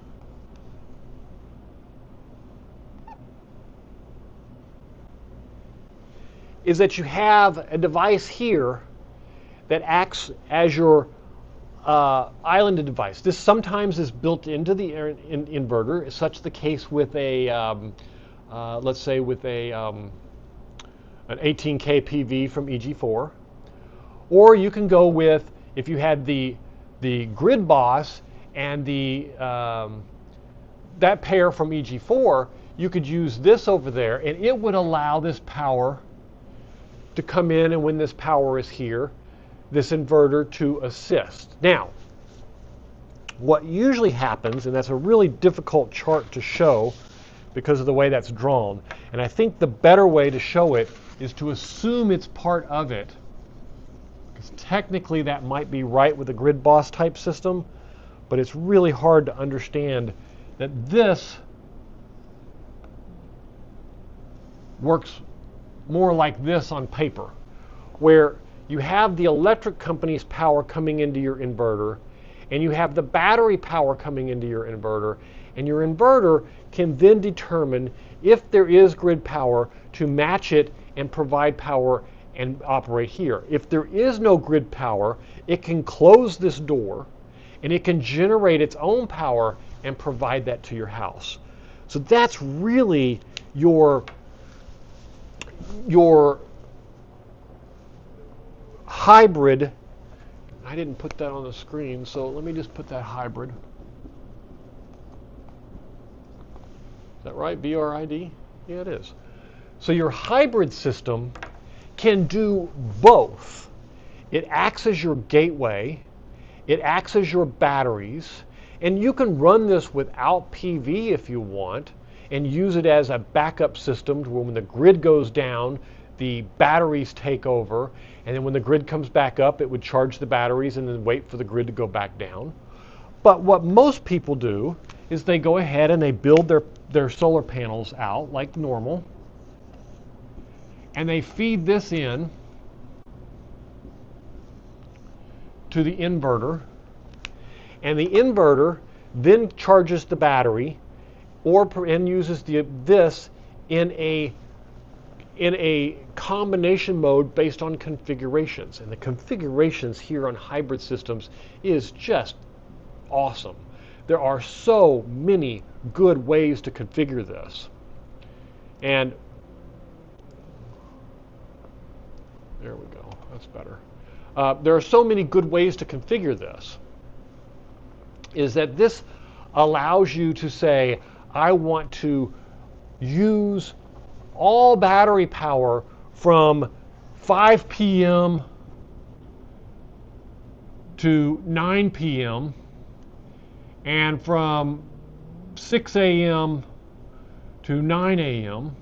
is that you have a device here that acts as your islanded device. This sometimes is built into the inverter. It's such the case with a, let's say with an 18K PV from EG4. Or you can go with, if you had the grid boss and that pair from EG4, you could use this over there, and it would allow this power to come in, and when this power is here, this inverter to assist. Now, what usually happens, and that's a really difficult chart to show because of the way that's drawn, and I think the better way to show it is to assume it's part of it, because technically that might be right with a grid boss type system, but it's really hard to understand that this works more like this on paper, where you have the electric company's power coming into your inverter, and you have the battery power coming into your inverter, and your inverter can then determine if there is grid power to match it and provide power and operate here. If there is no grid power, it can close this door, and it can generate its own power and provide that to your house. So that's really your hybrid. I didn't put that on the screen, so let me just put that hybrid. Is that right? BRID? Yeah, it is. So your hybrid system can do both. It acts as your gateway, it acts as your batteries, and you can run this without PV if you want, and use it as a backup system to when the grid goes down, the batteries take over, and then when the grid comes back up, it would charge the batteries and then wait for the grid to go back down. But what most people do is they go ahead and they build their solar panels out like normal, and they feed this in to the inverter, and the inverter then charges the battery, and uses this in a combination mode based on configurations. And the configurations here on hybrid systems is just awesome. There are so many good ways to configure this. And there we go, that's better. There are so many good ways to configure this. Is that this allows you to say, I want to use all battery power from 5 p.m. to 9 p.m. and from 6 a.m. to 9 a.m.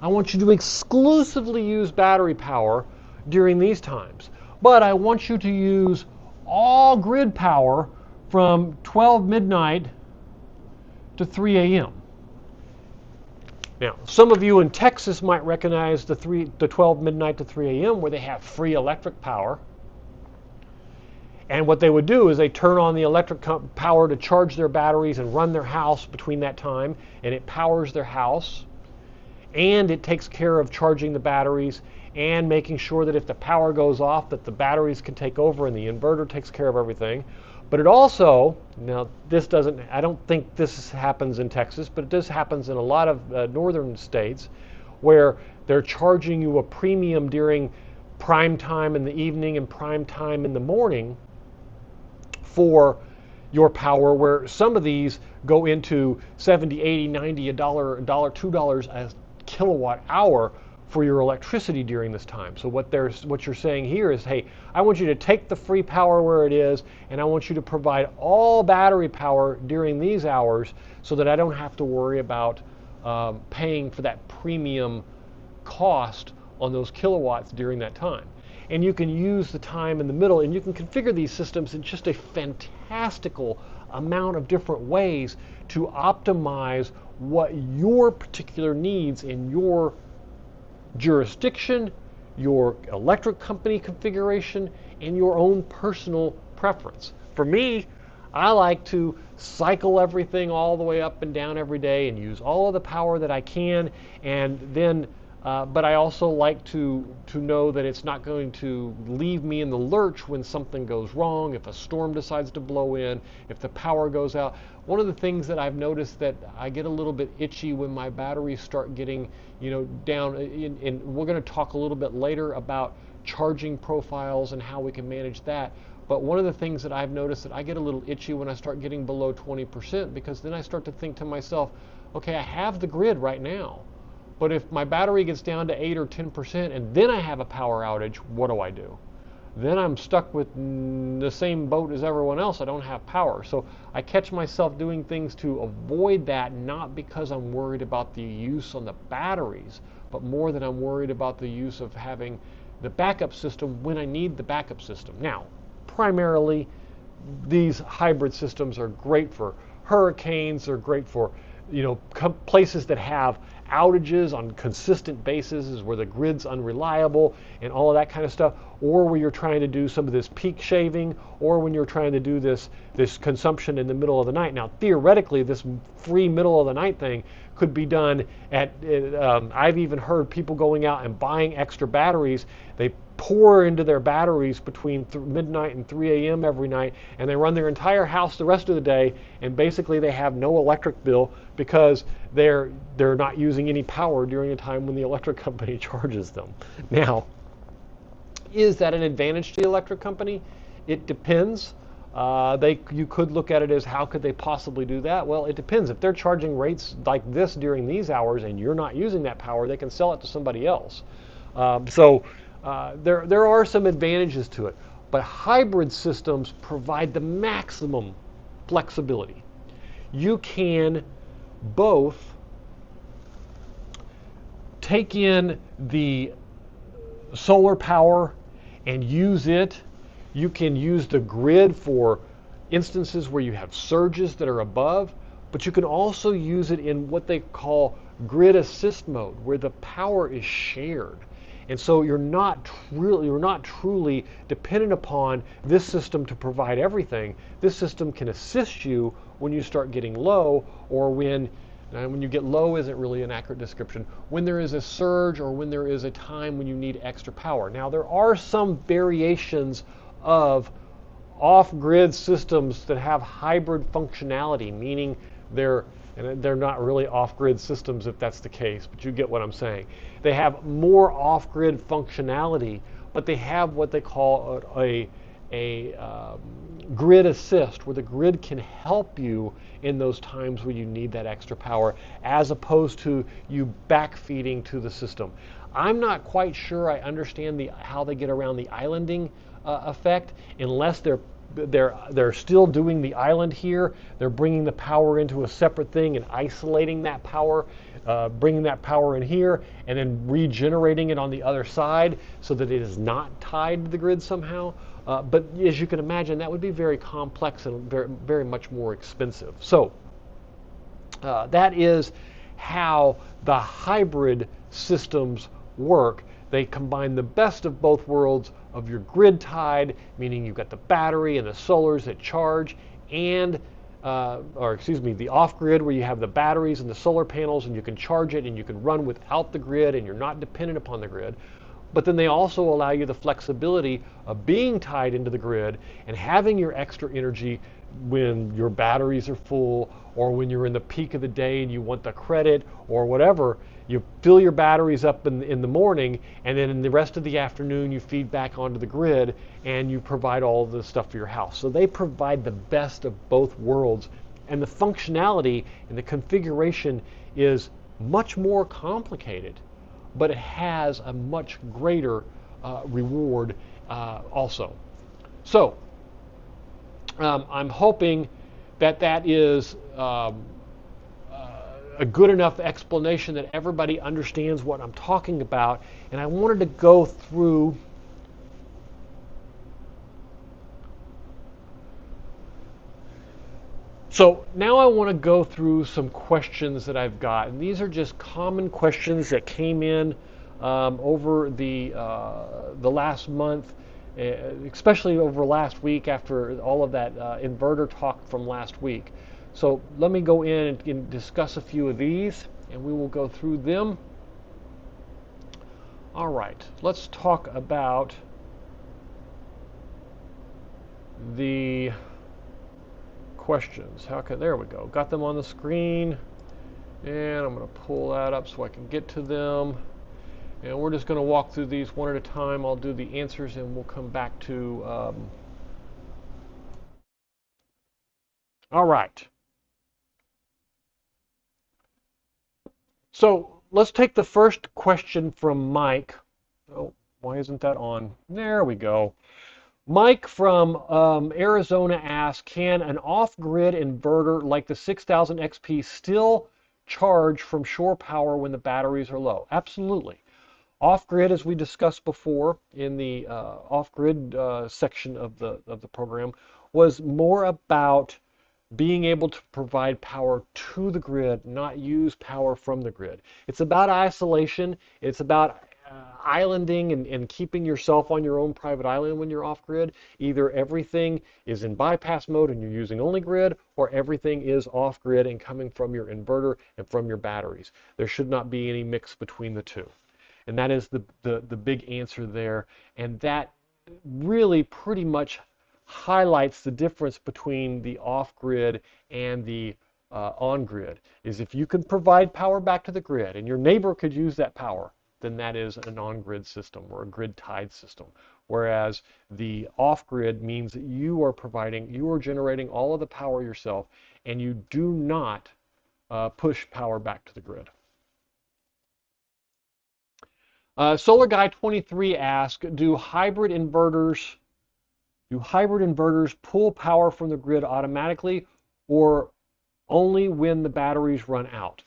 I want you to exclusively use battery power during these times. But I want you to use all grid power from 12 midnight to 3 a.m. Now, some of you in Texas might recognize the 12 midnight to 3 a.m. where they have free electric power. And what they would do is they turn on the electric power to charge their batteries and run their house between that time, and it powers their house. And it takes care of charging the batteries and making sure that if the power goes off, that the batteries can take over and the inverter takes care of everything. But it also, now this doesn't, I don't think this happens in Texas, but it does happen in a lot of northern states where they're charging you a premium during prime time in the evening and prime time in the morning for your power, where some of these go into 70, 80, 90, $1, $2 a kilowatt hour for your electricity during this time. So what you're saying here is, hey, I want you to take the free power where it is, and I want you to provide all battery power during these hours so that I don't have to worry about paying for that premium cost on those kilowatts during that time. And you can use the time in the middle, and you can configure these systems in just a fantastical amount of different ways to optimize what your particular needs in your jurisdiction, your electric company configuration, and your own personal preference. For me, I like to cycle everything all the way up and down every day and use all of the power that I can, and then but I also like to know that it's not going to leave me in the lurch when something goes wrong, if a storm decides to blow in, if the power goes out. One of the things that I've noticed that I get a little bit itchy when my batteries start getting, down, and we're going to talk a little bit later about charging profiles and how we can manage that. But one of the things that I've noticed that I get a little itchy when I start getting below 20%, because then I start to think to myself, okay, I have the grid right now. But if my battery gets down to 8 or 10% and then I have a power outage, what do I do? Then I'm stuck with the same boat as everyone else. I don't have power. So I catch myself doing things to avoid that, not because I'm worried about the use on the batteries, but more than I'm worried about the use of having the backup system when I need the backup system. Now, primarily, these hybrid systems are great for hurricanes. They're great for places that have outages on consistent basis, where the grid's unreliable and all of that kind of stuff, or where you're trying to do some of this peak shaving, or when you're trying to do this consumption in the middle of the night. Now, theoretically, this free middle of the night thing could be done at, I've even heard people going out and buying extra batteries. They pour into their batteries between midnight and 3 a.m. every night, and they run their entire house the rest of the day, and basically they have no electric bill because they're not using any power during a time when the electric company charges them. Now, is that an advantage to the electric company? It depends. You could look at it as, how could they possibly do that? Well, it depends. If they're charging rates like this during these hours and you're not using that power, they can sell it to somebody else. There are some advantages to it, but hybrid systems provide the maximum flexibility. You can both take in the solar power and use it. You can use the grid for instances where you have surges that are above, but you can also use it in what they call grid assist mode, where the power is shared. And so you're not truly dependent upon this system to provide everything. This system can assist you when you start getting low, or when And when you get low isn't really an accurate description. When there is a surge or when there is a time when you need extra power. Now there are some variations of off-grid systems that have hybrid functionality, meaning they're not really off-grid systems if that's the case, but you get what I'm saying. They have more off-grid functionality, but they have what they call a grid assist, where the grid can help you in those times when you need that extra power, as opposed to you backfeeding to the system. I'm not quite sure I understand how they get around the islanding effect, unless they're still doing the island here. They're bringing the power into a separate thing and isolating that power, bringing that power in here, and then regenerating it on the other side so that it is not tied to the grid somehow. But as you can imagine, that would be very complex and very, very much more expensive. So that is how the hybrid systems work. They combine the best of both worlds of your grid tied, meaning you've got the battery and the solars that charge, and the off-grid, where you have the batteries and the solar panels and you can charge it and you can run without the grid and you're not dependent upon the grid. But then they also allow you the flexibility of being tied into the grid and having your extra energy when your batteries are full, or when you're in the peak of the day and you want the credit or whatever. You fill your batteries up in the morning, and then in the rest of the afternoon you feed back onto the grid and you provide all of the stuff for your house. So they provide the best of both worlds, and the functionality and the configuration is much more complicated, but it has a much greater reward also. So I'm hoping that is a good enough explanation that everybody understands what I'm talking about. And I wanted to go through So now I want to go through some questions that I've got, and these are just common questions that came in over the last month, especially over last week after all of that inverter talk from last week. So let me go in and discuss a few of these, and we will go through them. All right, let's talk about the questions. There we go. Got them on the screen, and I'm going to pull that up so I can get to them. And we're just going to walk through these one at a time. I'll do the answers, and we'll come back to. All right. So let's take the first question from Mike. Oh, why isn't that on? There we go. Mike from Arizona asks, can an off-grid inverter like the 6000 XP still charge from shore power when the batteries are low? Absolutely. Off-grid, as we discussed before in the off-grid section of the program, was more about being able to provide power to the grid, not use power from the grid. It's about isolation. It's about islanding and keeping yourself on your own private island when you're off-grid. Either everything is in bypass mode and you're using only grid, or everything is off-grid and coming from your inverter and from your batteries. There should not be any mix between the two. And that is the big answer there. And that really pretty much highlights the difference between the off-grid and the on-grid. Is if you can provide power back to the grid and your neighbor could use that power, then that is a on-grid system or a grid-tied system. Whereas the off-grid means that you are generating all of the power yourself, and you do not push power back to the grid. Solar Guy 23 asks, do hybrid inverters pull power from the grid automatically, or only when the batteries run out?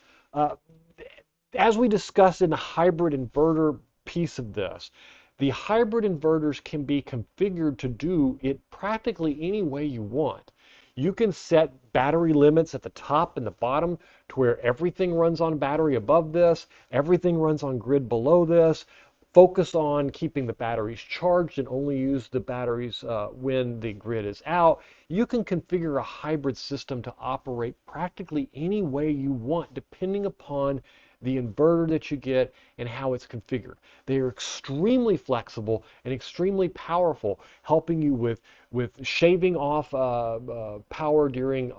As we discussed in the hybrid inverter piece of this, the hybrid inverters can be configured to do it practically any way you want. You can set battery limits at the top and the bottom to where everything runs on battery above this, everything runs on grid below this. focus on keeping the batteries charged and only use the batteries when the grid is out. You can configure a hybrid system to operate practically any way you want, depending upon the inverter that you get and how it's configured. They are extremely flexible and extremely powerful, helping you with shaving off power during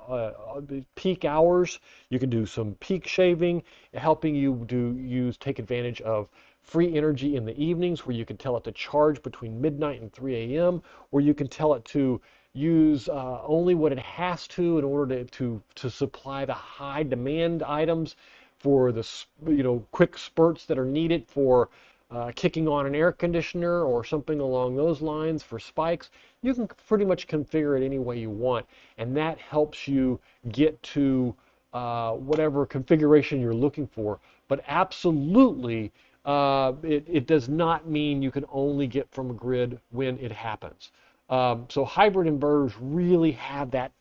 peak hours. You can do some peak shaving, helping you take advantage of free energy in the evenings, where you can tell it to charge between midnight and 3 a.m., or you can tell it to use only what it has to in order to supply the high demand items for the quick spurts that are needed for kicking on an air conditioner or something along those lines for spikes. You can pretty much configure it any way you want, and that helps you get to whatever configuration you're looking for. But absolutely, it does not mean you can only get from a grid when it happens. So hybrid inverters really have that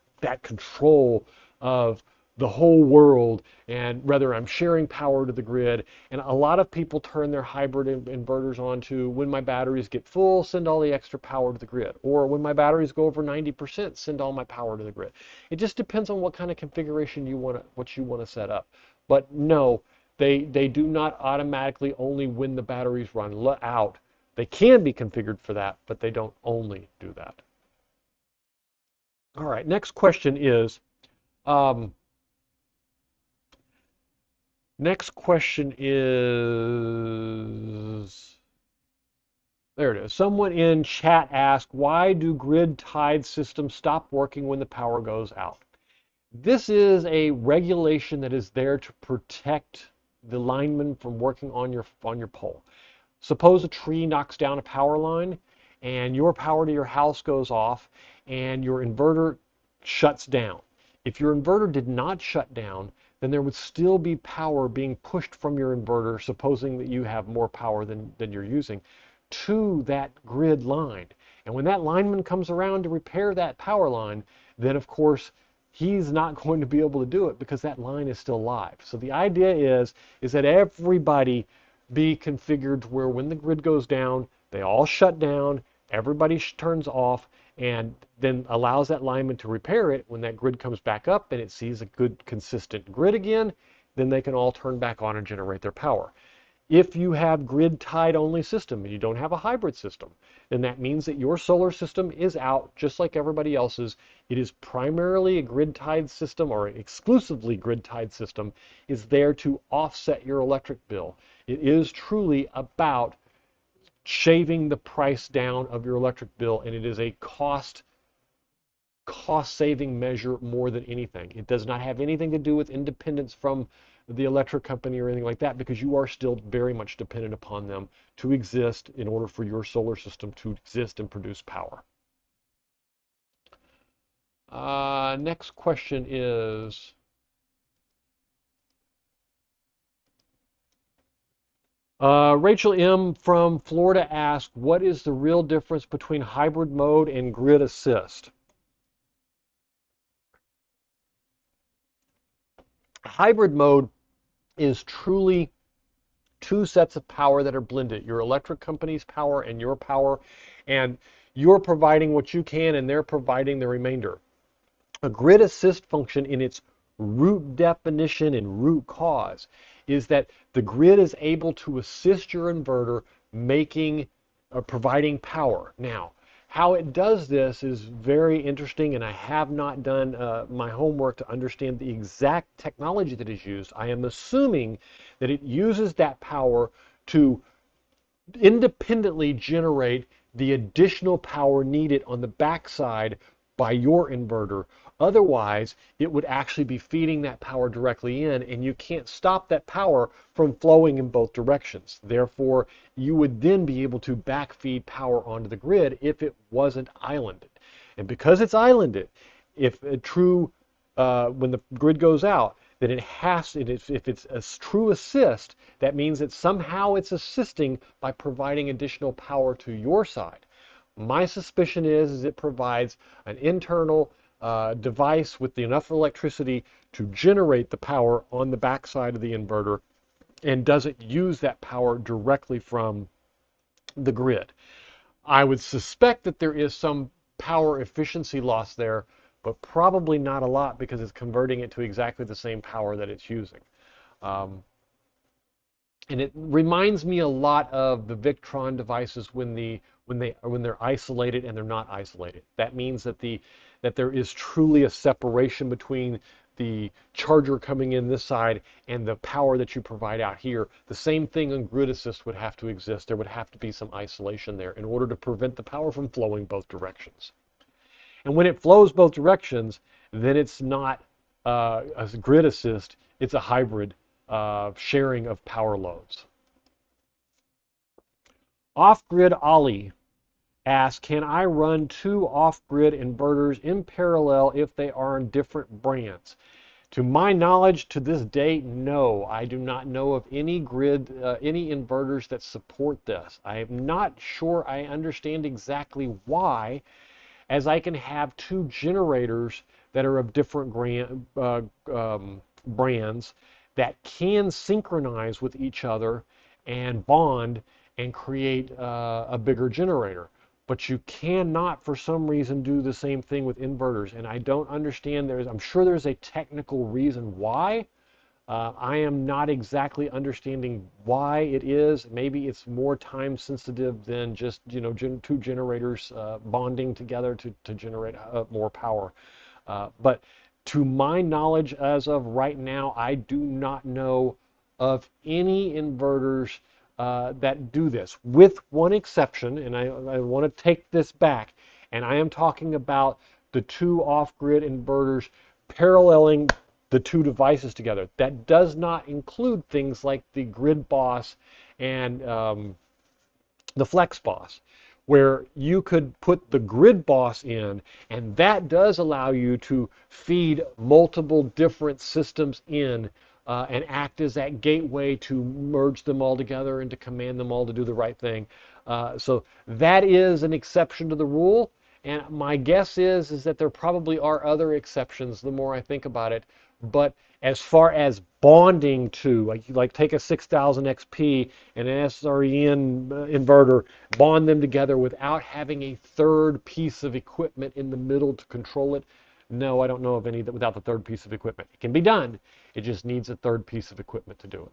control of the whole world, and whether I'm sharing power to the grid. And a lot of people turn their hybrid inverters on to, when my batteries get full, send all the extra power to the grid, or when my batteries go over 90%, send all my power to the grid. It just depends on what kind of configuration you want to set up. But no, they do not automatically only when the batteries run out. They can be configured for that, but they don't only do that. All right, next question is, there it is. Someone in chat asked, why do grid tied systems stop working when the power goes out? This is a regulation that is there to protect the lineman from working on your pole. Suppose a tree knocks down a power line and your power to your house goes off and your inverter shuts down. If your inverter did not shut down, then there would still be power being pushed from your inverter, supposing that you have more power than you're using, to that grid line. And when that lineman comes around to repair that power line, then of course he's not going to be able to do it because that line is still live. So the idea is that everybody be configured where when the grid goes down, they all shut down, everybody turns off, and then allows that lineman to repair it. When that grid comes back up and it sees a good consistent grid again, then they can all turn back on and generate their power. If you have grid tied only system and you don't have a hybrid system, then that means that your solar system is out just like everybody else's. It is primarily a grid tied system, or an exclusively grid tied system is there to offset your electric bill. It is truly about shaving the price down of your electric bill, and it is a cost saving measure more than anything. It does not have anything to do with independence from the electric company or anything like that, because you are still very much dependent upon them to exist in order for your solar system to exist and produce power. Next question is, Rachel M. from Florida asked, what is the real difference between hybrid mode and grid assist? Hybrid mode is truly two sets of power that are blended, your electric company's power and your power, and you're providing what you can and they're providing the remainder. A grid assist function, in its root definition and root cause, is that the grid is able to assist your inverter providing power. Now, how it does this is very interesting, and I have not done my homework to understand the exact technology that is used. I am assuming that it uses that power to independently generate the additional power needed on the backside by your inverter. Otherwise, it would actually be feeding that power directly in, and you can't stop that power from flowing in both directions. Therefore, you would then be able to backfeed power onto the grid if it wasn't islanded. And because it's islanded, if a true, when the grid goes out, then if it's a true assist, that means that somehow it's assisting by providing additional power to your side. My suspicion is it provides an internal device with enough electricity to generate the power on the backside of the inverter, and doesn't use that power directly from the grid. I would suspect that there is some power efficiency loss there, but probably not a lot because it's converting it to exactly the same power that it's using. Um, and it reminds me a lot of the Victron devices when they're isolated and they're not isolated. That means that there is truly a separation between the charger coming in this side and the power that you provide out here. The same thing on grid assist would have to exist. There would have to be some isolation there in order to prevent the power from flowing both directions. And when it flows both directions, then it's not a grid assist, it's a hybrid sharing of power loads. Off-grid Ollie asks, can I run two off-grid inverters in parallel if they are on different brands? To my knowledge, to this date, no. I do not know of any any inverters that support this. I am not sure I understand exactly why, as I can have two generators that are of different brands that can synchronize with each other and bond and create a bigger generator. But you cannot, for some reason, do the same thing with inverters. And I don't understand. I'm sure there's a technical reason why. I am not exactly understanding why it is. Maybe it's more time sensitive than just two generators bonding together to generate more power. But to my knowledge, as of right now, I do not know of any inverters that do this, with one exception, and I want to take this back, and I am talking about the two off-grid inverters paralleling the two devices together. That does not include things like the Grid Boss and the Flex Boss, where you could put the Grid Boss in, and that does allow you to feed multiple different systems in and act as that gateway to merge them all together and to command them all to do the right thing. So that is an exception to the rule, and my guess is that there probably are other exceptions the more I think about it. But as far as bonding to, like take a 6000 XP and an SREN inverter, bond them together without having a third piece of equipment in the middle to control it, no, I don't know of any that without the third piece of equipment. It can be done. It just needs a third piece of equipment to do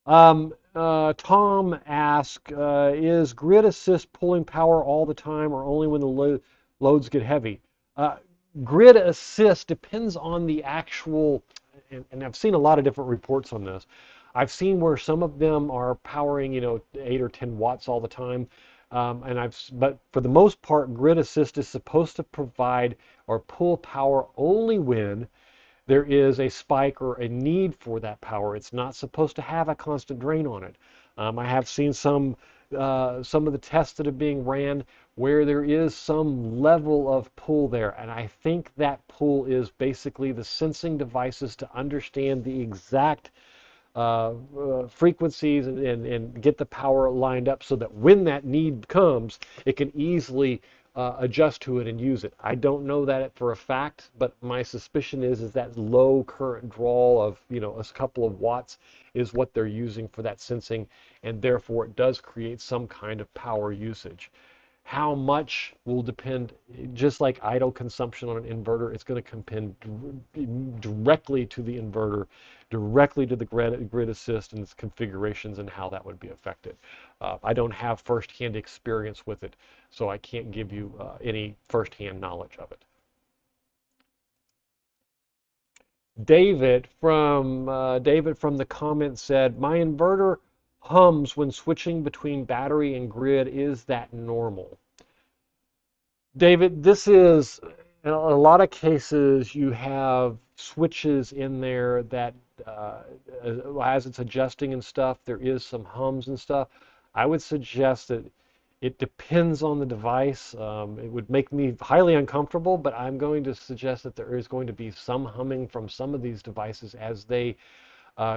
it. Tom asks, is grid assist pulling power all the time or only when the loads get heavy? Grid assist depends on the actual, and I've seen a lot of different reports on this. I've seen where some of them are powering, 8 or 10 watts all the time. But for the most part, grid assist is supposed to provide or pull power only when there is a spike or a need for that power. It's not supposed to have a constant drain on it. I have seen some of the tests that are being ran where there is some level of pull there, and I think that pull is basically the sensing devices to understand the exact frequencies and get the power lined up so that when that need comes, it can easily adjust to it and use it. I don't know that for a fact, but my suspicion is that low current draw of a couple of watts is what they're using for that sensing, and therefore it does create some kind of power usage. How much will depend, just like idle consumption on an inverter, it's going to depend directly to the inverter, directly to the grid assist and its configurations and how that would be affected. I don't have first-hand experience with it, so I can't give you any first-hand knowledge of it. David from the comment said, my inverter hums when switching between battery and grid. Is that normal? David, this is, in a lot of cases, you have switches in there that as it's adjusting and stuff, there is some hums and stuff. I would suggest that it depends on the device. It would make me highly uncomfortable, but I'm going to suggest that there is going to be some humming from some of these devices as they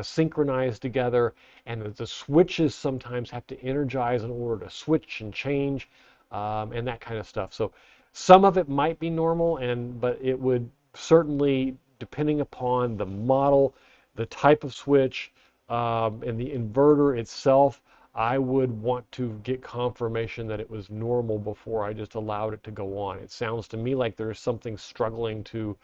synchronize together, and the switches sometimes have to energize in order to switch and change, and that kind of stuff. So some of it might be normal, but it would certainly, depending upon the model, the type of switch, and the inverter itself, I would want to get confirmation that it was normal before I just allowed it to go on. It sounds to me like there's something struggling to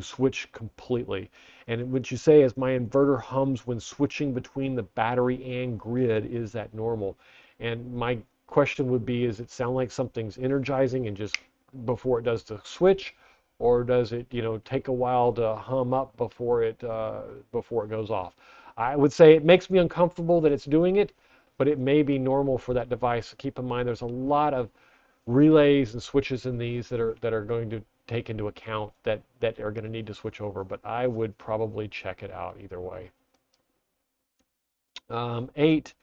switch completely. And what you say is my inverter hums when switching between the battery and grid. Is that normal? And my question would be, does it sound like something's energizing and just before it does the switch, or does it, take a while to hum up before it goes off? I would say it makes me uncomfortable that it's doing it, but it may be normal for that device. Keep in mind, there's a lot of relays and switches in these that are going to take into account that are going to need to switch over. But I would probably check it out either way. 8.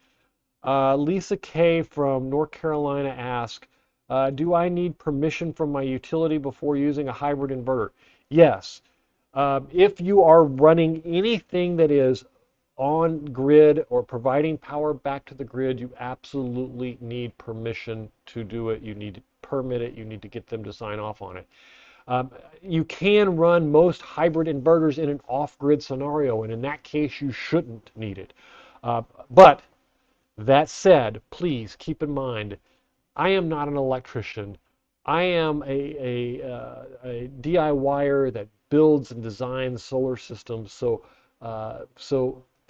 Lisa K from North Carolina asks, do I need permission from my utility before using a hybrid inverter? Yes. If you are running anything that is on grid or providing power back to the grid, you absolutely need permission to do it. You need to permit it. You need to get them to sign off on it. You can run most hybrid inverters in an off-grid scenario, and in that case, you shouldn't need it. But that said, please keep in mind, I am not an electrician. I am a DIYer that builds and designs solar systems. So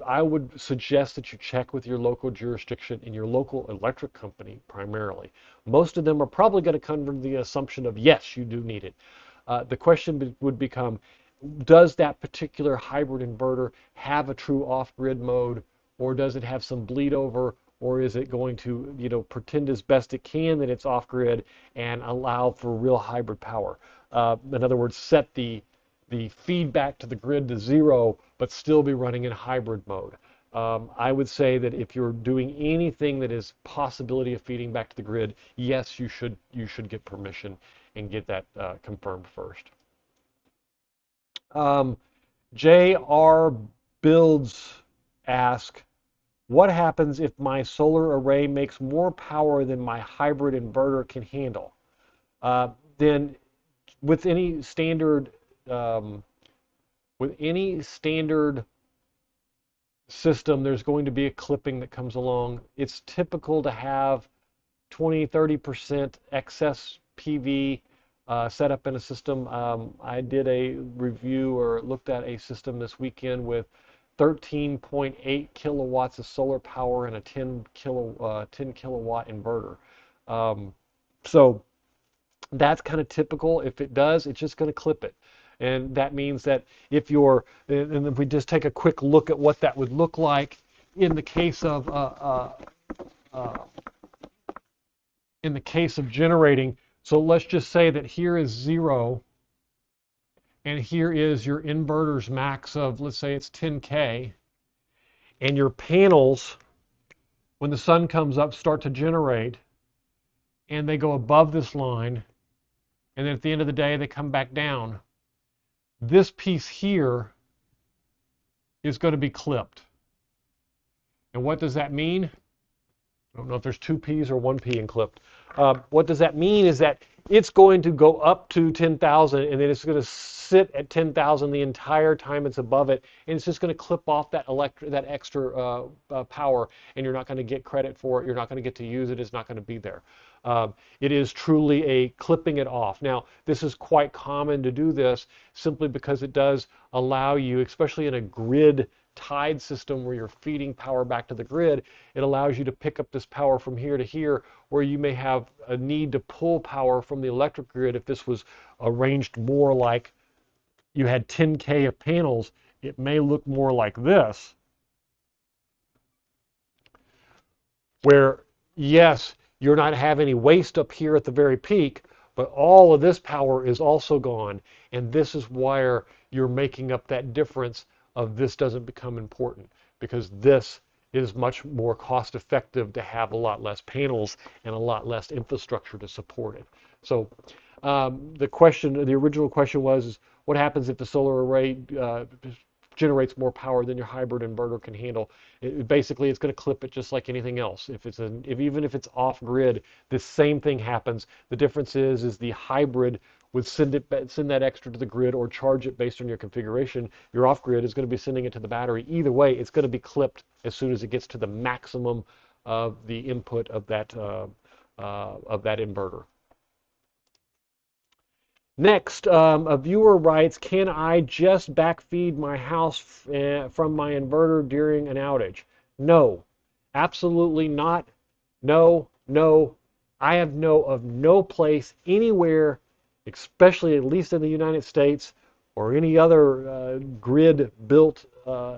I would suggest that you check with your local jurisdiction and your local electric company primarily. Most of them are probably going to come from the assumption of yes, you do need it. The question would become, does that particular hybrid inverter have a true off-grid mode, or does it have some bleed over, or is it going to pretend as best it can that it's off-grid and allow for real hybrid power? In other words, set the feedback to the grid to 0, but still be running in hybrid mode. I would say that if you're doing anything that is possibility of feeding back to the grid, yes, you should get permission and get that confirmed first. J.R. Builds ask, what happens if my solar array makes more power than my hybrid inverter can handle? Then with any standard system, there's going to be a clipping that comes along. It's typical to have 20-30% excess PV set up in a system. I did a review or looked at a system this weekend with 13.8 kilowatts of solar power and a 10 kilowatt inverter. So that's kind of typical. If it does, it's just going to clip it. And that means that if we just take a quick look at what that would look like in the case of generating. So let's just say that here is 0, and here is your inverter's max of, let's say it's 10K, and your panels, when the sun comes up, start to generate, and they go above this line, and then at the end of the day, they come back down. This piece here is going to be clipped. And what does that mean? I don't know if there's 2 P's or 1 P in clipped. What does that mean is that it's going to go up to 10,000, and then it's going to sit at 10,000 the entire time it's above it, and it's just going to clip off that extra power, and you're not going to get credit for it. You're not going to get to use it. It's not going to be there. It is truly a clipping it off. Now, this is quite common to do this simply because it does allow you, especially in a grid tied system where you're feeding power back to the grid, it allows you to pick up this power from here to here, where you may have a need to pull power from the electric grid. If this was arranged more like you had 10K of panels, it may look more like this, where yes, you're not having any waste up here at the very peak, but all of this power is also gone, and this is where you're making up that difference of this doesn't become important, because this is much more cost effective to have a lot less panels and a lot less infrastructure to support it. So the original question was, what happens if the solar array generates more power than your hybrid inverter can handle? Basically, it's going to clip it just like anything else. Even if it's off grid, the same thing happens. The difference is the hybrid would send that extra to the grid or charge it based on your configuration. Your off-grid is going to be sending it to the battery. Either way, it's going to be clipped as soon as it gets to the maximum of the input of that inverter. Next, a viewer writes, can I just backfeed my house from my inverter during an outage? No, absolutely not. No, no. I know of no place anywhere, especially at least in the United States or any other grid-built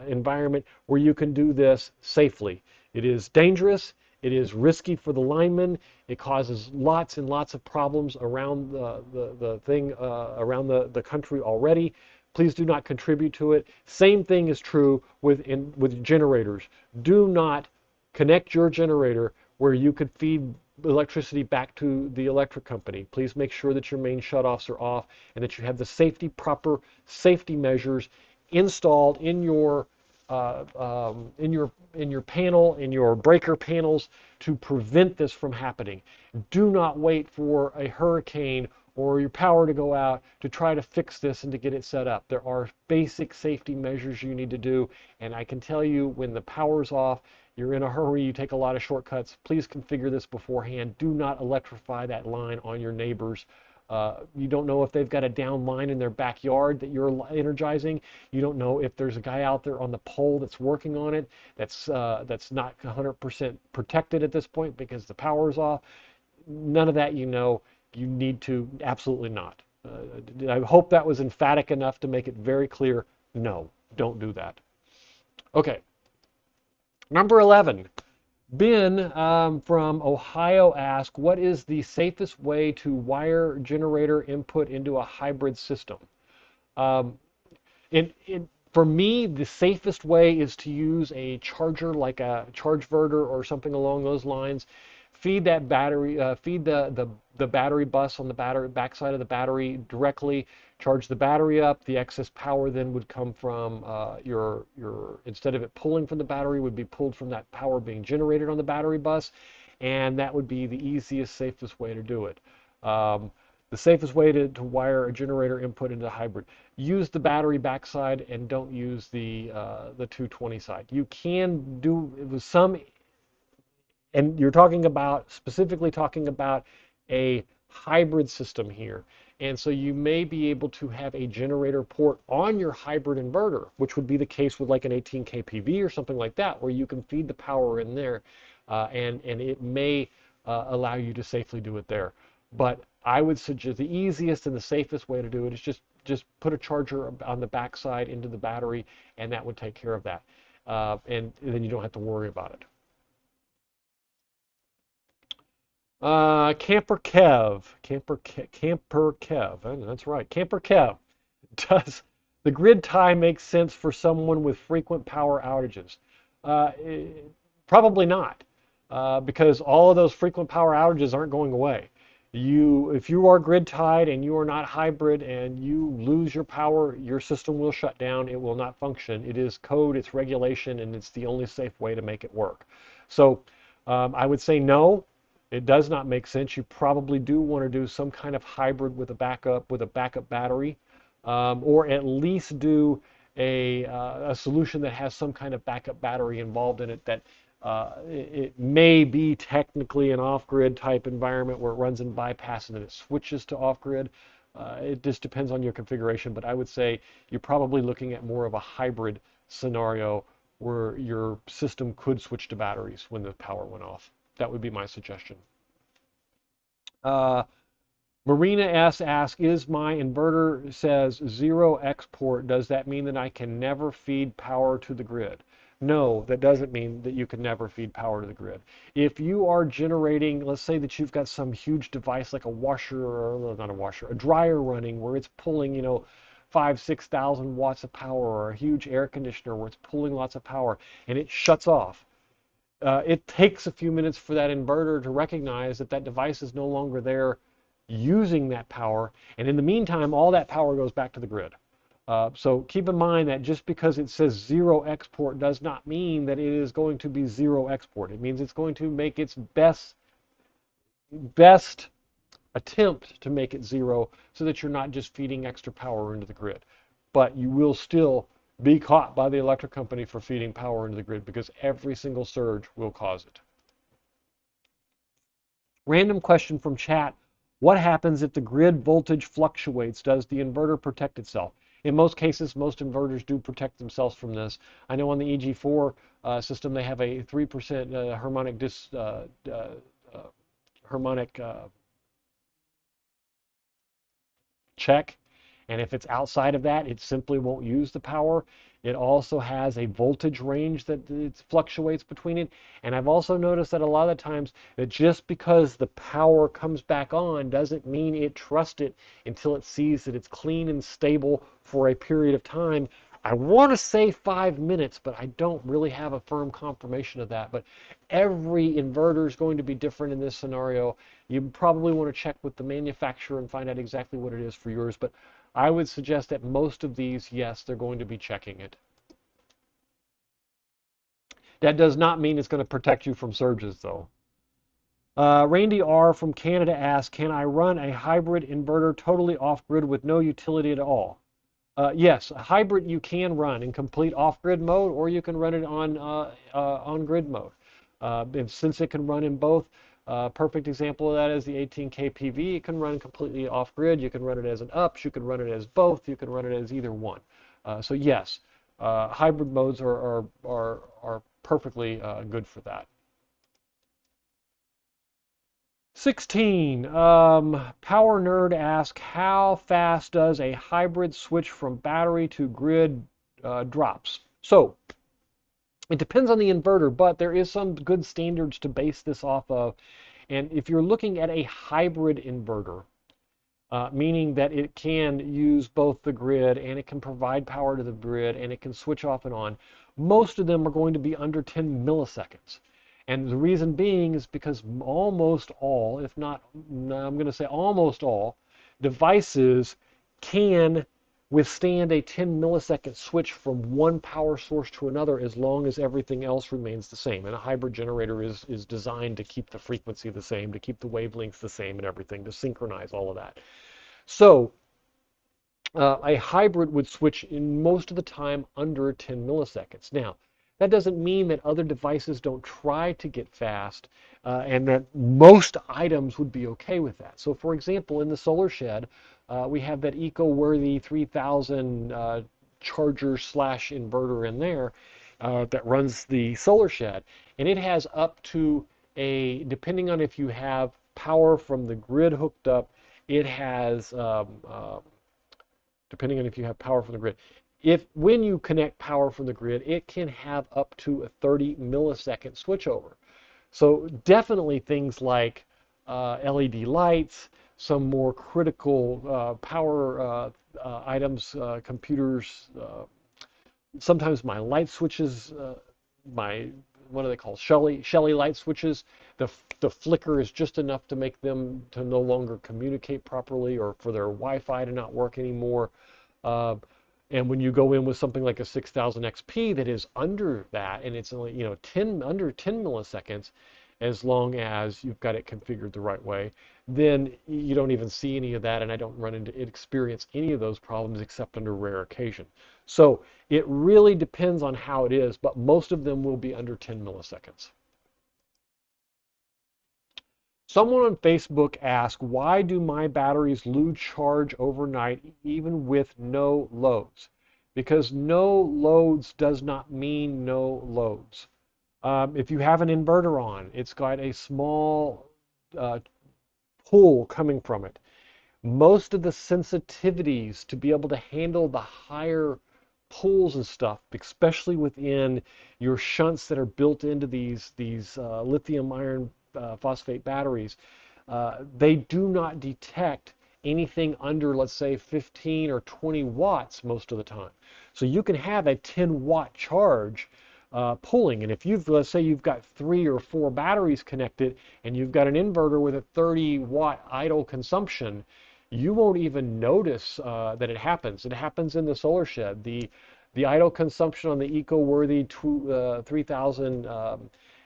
environment, where you can do this safely. It is dangerous. It is risky for the lineman. It causes lots and lots of problems around around the country already. Please do not contribute to it. Same thing is true with generators. Do not connect your generator where you could feed electricity back to the electric company. Please make sure that your main shutoffs are off and that you have the proper safety measures installed in your panel, in your breaker panels, to prevent this from happening. Do not wait for a hurricane or your power to go out to try to fix this and to get it set up. There are basic safety measures you need to do, and I can tell you, when the power's off, you're in a hurry, you take a lot of shortcuts. Please configure this beforehand. Do not electrify that line on your neighbors. You don't know if they've got a down line in their backyard that you're energizing. You don't know if there's a guy out there on the pole that's working on it that's not 100% protected at this point because the power's off. None of that you know. You need to absolutely not. I hope that was emphatic enough to make it very clear. No, don't do that. Okay. Number 11. Ben from Ohio asked, what is the safest way to wire generator input into a hybrid system? For me, the safest way is to use a charger, like a chargeverter or something along those lines. Feed that battery, feed the battery bus on the backside of the battery directly. Charge the battery up. The excess power then would come from instead of it pulling from the battery, would be pulled from that power being generated on the battery bus, and that would be the easiest, safest way to do it. The safest way to wire a generator input into a hybrid. Use the battery backside and don't use the 220 side. You can do it with some. And you're specifically talking about a hybrid system here. And so you may be able to have a generator port on your hybrid inverter, which would be the case with like an 18 kPV or something like that, where you can feed the power in there, and it may allow you to safely do it there. But I would suggest the easiest and the safest way to do it is just put a charger on the backside into the battery, and that would take care of that. And then you don't have to worry about it. Camper Kev, that's right, Camper Kev. Does the grid tie make sense for someone with frequent power outages? Probably not, because all of those frequent power outages aren't going away. If you are grid tied and you are not hybrid and you lose your power, your system will shut down. It will not function. It is code, it's regulation, and it's the only safe way to make it work. So I would say no. It does not make sense. You probably do want to do some kind of hybrid with a backup battery, or at least do a solution that has some kind of backup battery involved in it. That it may be technically an off-grid type environment where it runs in bypass and then it switches to off-grid. It just depends on your configuration, but I would say you're probably looking at more of a hybrid scenario where your system could switch to batteries when the power went off. That would be my suggestion. Marina S. asks, is my inverter says 0 export, does that mean that I can never feed power to the grid? No, that doesn't mean that you can never feed power to the grid. If you are generating, let's say that you've got some huge device like a washer, or not a washer, a dryer running where it's pulling, 5,000-6,000 watts of power, or a huge air conditioner where it's pulling lots of power, and it shuts off. It takes a few minutes for that inverter to recognize that that device is no longer there using that power, and in the meantime, all that power goes back to the grid. So keep in mind that just because it says 0 export does not mean that it is going to be 0 export. It means it's going to make its best attempt to make it zero so that you're not just feeding extra power into the grid. But you will still be caught by the electric company for feeding power into the grid because every single surge will cause it. Random question from chat. What happens if the grid voltage fluctuates? Does the inverter protect itself? In most cases, most inverters do protect themselves from this. I know on the EG4 system, they have a 3% harmonic check. And if it's outside of that, it simply won't use the power. It also has a voltage range that it fluctuates between it. And I've also noticed that a lot of the times that just because the power comes back on doesn't mean it trusts it until it sees that it's clean and stable for a period of time. I want to say 5 minutes, but I don't really have a firm confirmation of that. But every inverter is going to be different in this scenario. You probably want to check with the manufacturer and find out exactly what it is for yours. But I would suggest that most of these, yes, they're going to be checking it. That does not mean it's going to protect you from surges, though. Randy R. from Canada asks, can I run a hybrid inverter totally off-grid with no utility at all? Yes, a hybrid you can run in complete off-grid mode, or you can run it on grid mode. And since it can run in both, perfect example of that is the 18K PV. It can run completely off-grid. You can run it as an UPS. You can run it as both. You can run it as either one. So yes, hybrid modes are perfectly good for that. 16. Power Nerd asks, how fast does a hybrid switch from battery to grid drops? So it depends on the inverter, but there is some good standards to base this off of. And if you're looking at a hybrid inverter, meaning that it can use both the grid and it can provide power to the grid and it can switch off and on, most of them are going to be under 10 milliseconds. And the reason being is because almost all, if not, I'm going to say almost all, devices can withstand a 10 millisecond switch from one power source to another as long as everything else remains the same. And a hybrid generator is designed to keep the frequency the same, to keep the wavelengths the same and everything, to synchronize all of that. So a hybrid would switch in most of the time under 10 milliseconds. Now, that doesn't mean that other devices don't try to get fast and that most items would be okay with that. So for example, in the solar shed, we have that eco-worthy 3000 charger slash inverter in there that runs the solar shed. And it has up to depending on if you have power from the grid hooked up, it has, depending on if you have power from the grid, when you connect power from the grid, it can have up to a 30 millisecond switchover. So definitely things like LED lights, some more critical power items, computers, sometimes my light switches, what are they called? Shelly light switches. The flicker is just enough to make them to no longer communicate properly or for their Wi-Fi to not work anymore. And when you go in with something like a 6000 XP that is under that, and it's only under 10 milliseconds, as long as you've got it configured the right way, then you don't even see any of that, and I don't experience any of those problems except under rare occasion. So it really depends on how it is, but most of them will be under 10 milliseconds. Someone on Facebook asked, why do my batteries lose charge overnight even with no loads? Because no loads does not mean no loads. If you have an inverter on, it's got a small pull coming from it. Most of the sensitivities to be able to handle the higher pulls and stuff, especially within your shunts that are built into these lithium iron phosphate batteries, they do not detect anything under, let's say, 15 or 20 watts most of the time. So you can have a 10-watt charge pulling, and if let's say you've got 3 or 4 batteries connected and you've got an inverter with a 30-watt idle consumption, you won't even notice that it happens. It happens in the solar shed. The idle consumption on the eco-worthy 3000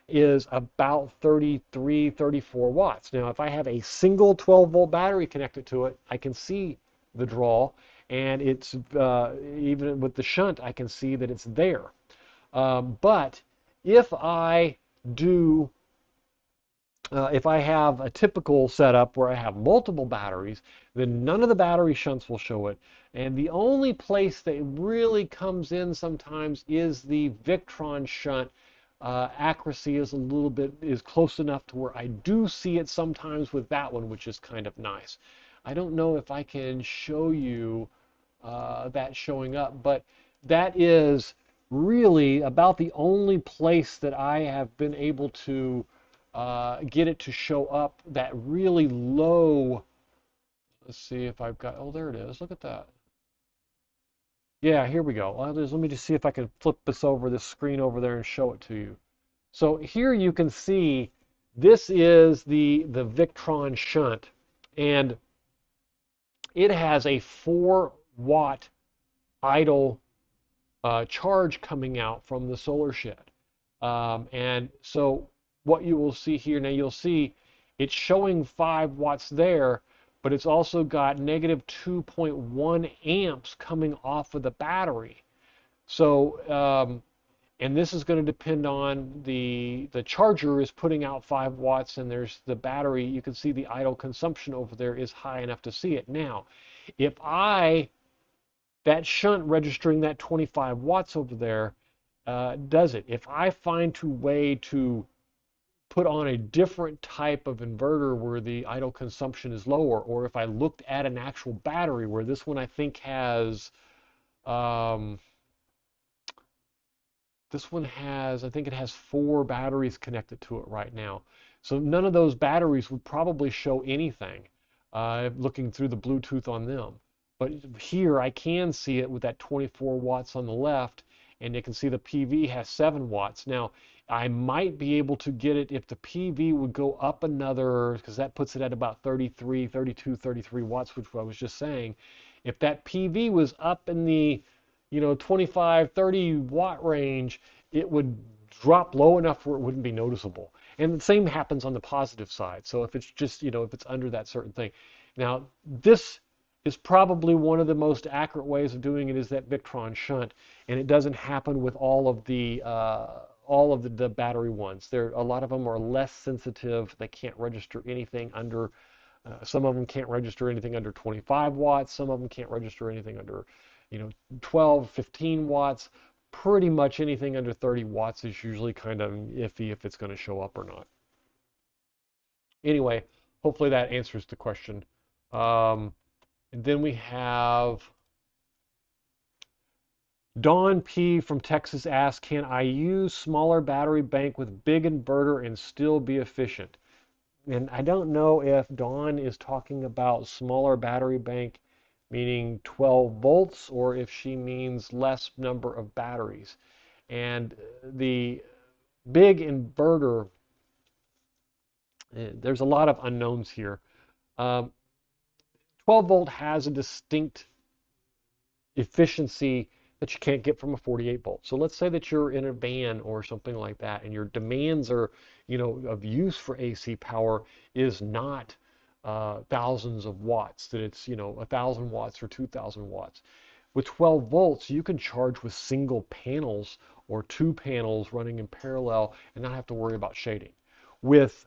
is about 33, 34 watts. Now, if I have a single 12-volt battery connected to it, I can see the draw, and it's even with the shunt, I can see that it's there. But if I do if I have a typical setup where I have multiple batteries, then none of the battery shunts will show it. And the only place that it really comes in sometimes is the Victron shunt. Accuracy is close enough to where I do see it sometimes with that one, which is kind of nice. I don't know if I can show you that showing up, but that is really about the only place that I have been able to get it to show up that really low. Let's see if I've got, oh, there it is. Look at that. Yeah, here we go. Let me just see if I can flip this screen over there and show it to you. So here you can see this is the Victron shunt, and it has a 4-watt idle charge coming out from the solar shed. And so what you will see here, now you'll see it's showing 5 watts there, but it's also got negative 2.1 amps coming off of the battery. So, and this is going to depend on the charger is putting out 5 watts, and there's the battery. You can see the idle consumption over there is high enough to see it. Now, if that shunt registering that 25 watts over there does it. If I find a way to put on a different type of inverter where the idle consumption is lower, or if I looked at an actual battery where this one I think has, I think it has 4 batteries connected to it right now. So none of those batteries would probably show anything looking through the Bluetooth on them. But here I can see it with that 24 watts on the left, and you can see the PV has 7 watts. Now, I might be able to get it if the PV would go up another, because that puts it at about 33, 32, 33 watts, which I was just saying. If that PV was up in the 25, 30 watt range, it would drop low enough where it wouldn't be noticeable. And the same happens on the positive side. So if it's just, if it's under that certain thing. Now, this is probably one of the most accurate ways of doing it is that Victron shunt, and it doesn't happen with all of the battery ones. A lot of them are less sensitive. They can't register anything under. Some of them can't register anything under 25 watts. Some of them can't register anything under 12, 15 watts. Pretty much anything under 30 watts is usually kind of iffy if it's going to show up or not. Anyway, hopefully that answers the question. And then we have Dawn P from Texas asks, can I use smaller battery bank with big inverter and still be efficient? And I don't know if Dawn is talking about smaller battery bank meaning 12 volts, or if she means less number of batteries. And the big inverter, there's a lot of unknowns here. 12 volt has a distinct efficiency that you can't get from a 48 volt. So let's say that you're in a van or something like that, and your demands are, of use for AC power is not thousands of watts, that it's 1,000 watts or 2,000 watts. With 12 volts, you can charge with single panels or 2 panels running in parallel and not have to worry about shading. With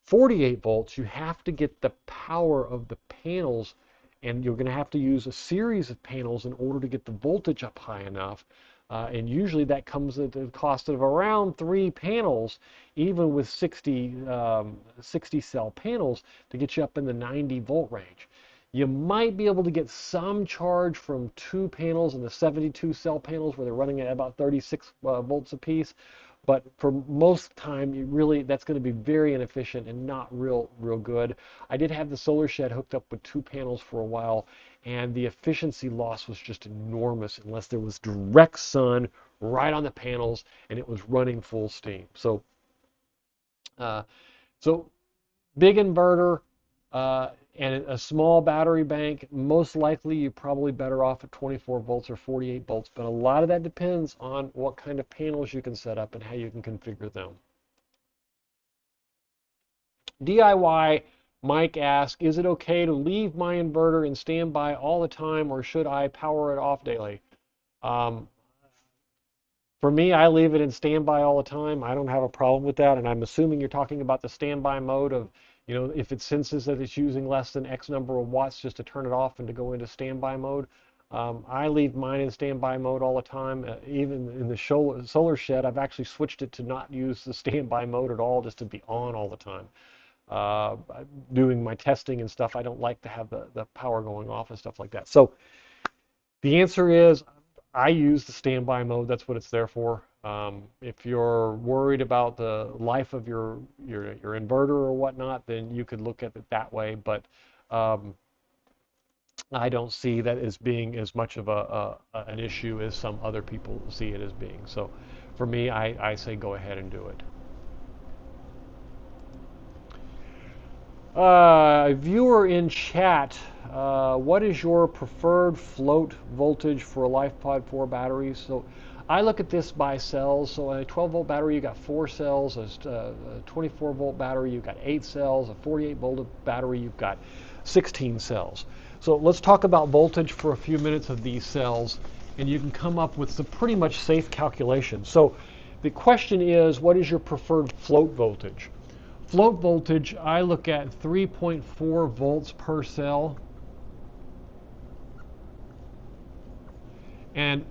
48 volts, you have to get the power of the panels, and you're going to have to use a series of panels in order to get the voltage up high enough. And usually that comes at the cost of around 3 panels, even with 60 cell panels, to get you up in the 90 volt range. You might be able to get some charge from 2 panels and the 72 cell panels where they're running at about 36 volts apiece. But for most time, that's going to be very inefficient and not real good. I did have the solar shed hooked up with 2 panels for a while, and the efficiency loss was just enormous unless there was direct sun right on the panels and it was running full steam. So, big inverter and a small battery bank, most likely you're probably better off at 24 volts or 48 volts, but a lot of that depends on what kind of panels you can set up and how you can configure them. DIY Mike asks, is it okay to leave my inverter in standby all the time, or should I power it off daily? Um, for me, I leave it in standby all the time. I don't have a problem with that, and I'm assuming you're talking about the standby mode of, if it senses that it's using less than X number of watts, just to turn it off and to go into standby mode. I leave mine in standby mode all the time. Even in the solar shed, I've actually switched it to not use the standby mode at all, just to be on all the time. uh, Doing my testing and stuff, I don't like to have the power going off and stuff like that. So the answer is I use the standby mode. That's what it's there for. If you're worried about the life of your inverter or whatnot, then you could look at it that way. But um, I don't see that as being as much of an issue as some other people see it as being. So for me, I say go ahead and do it. Viewer in chat, what is your preferred float voltage for LifePod 4 batteries? So I look at this by cells. So a 12 volt battery, you got 4 cells. A 24 volt battery, you've got 8 cells. A 48 volt battery, you've got 16 cells. So let's talk about voltage for a few minutes of these cells, and you can come up with some pretty much safe calculations. So the question is, what is your preferred float voltage? Float voltage, I look at 3.4 volts per cell. And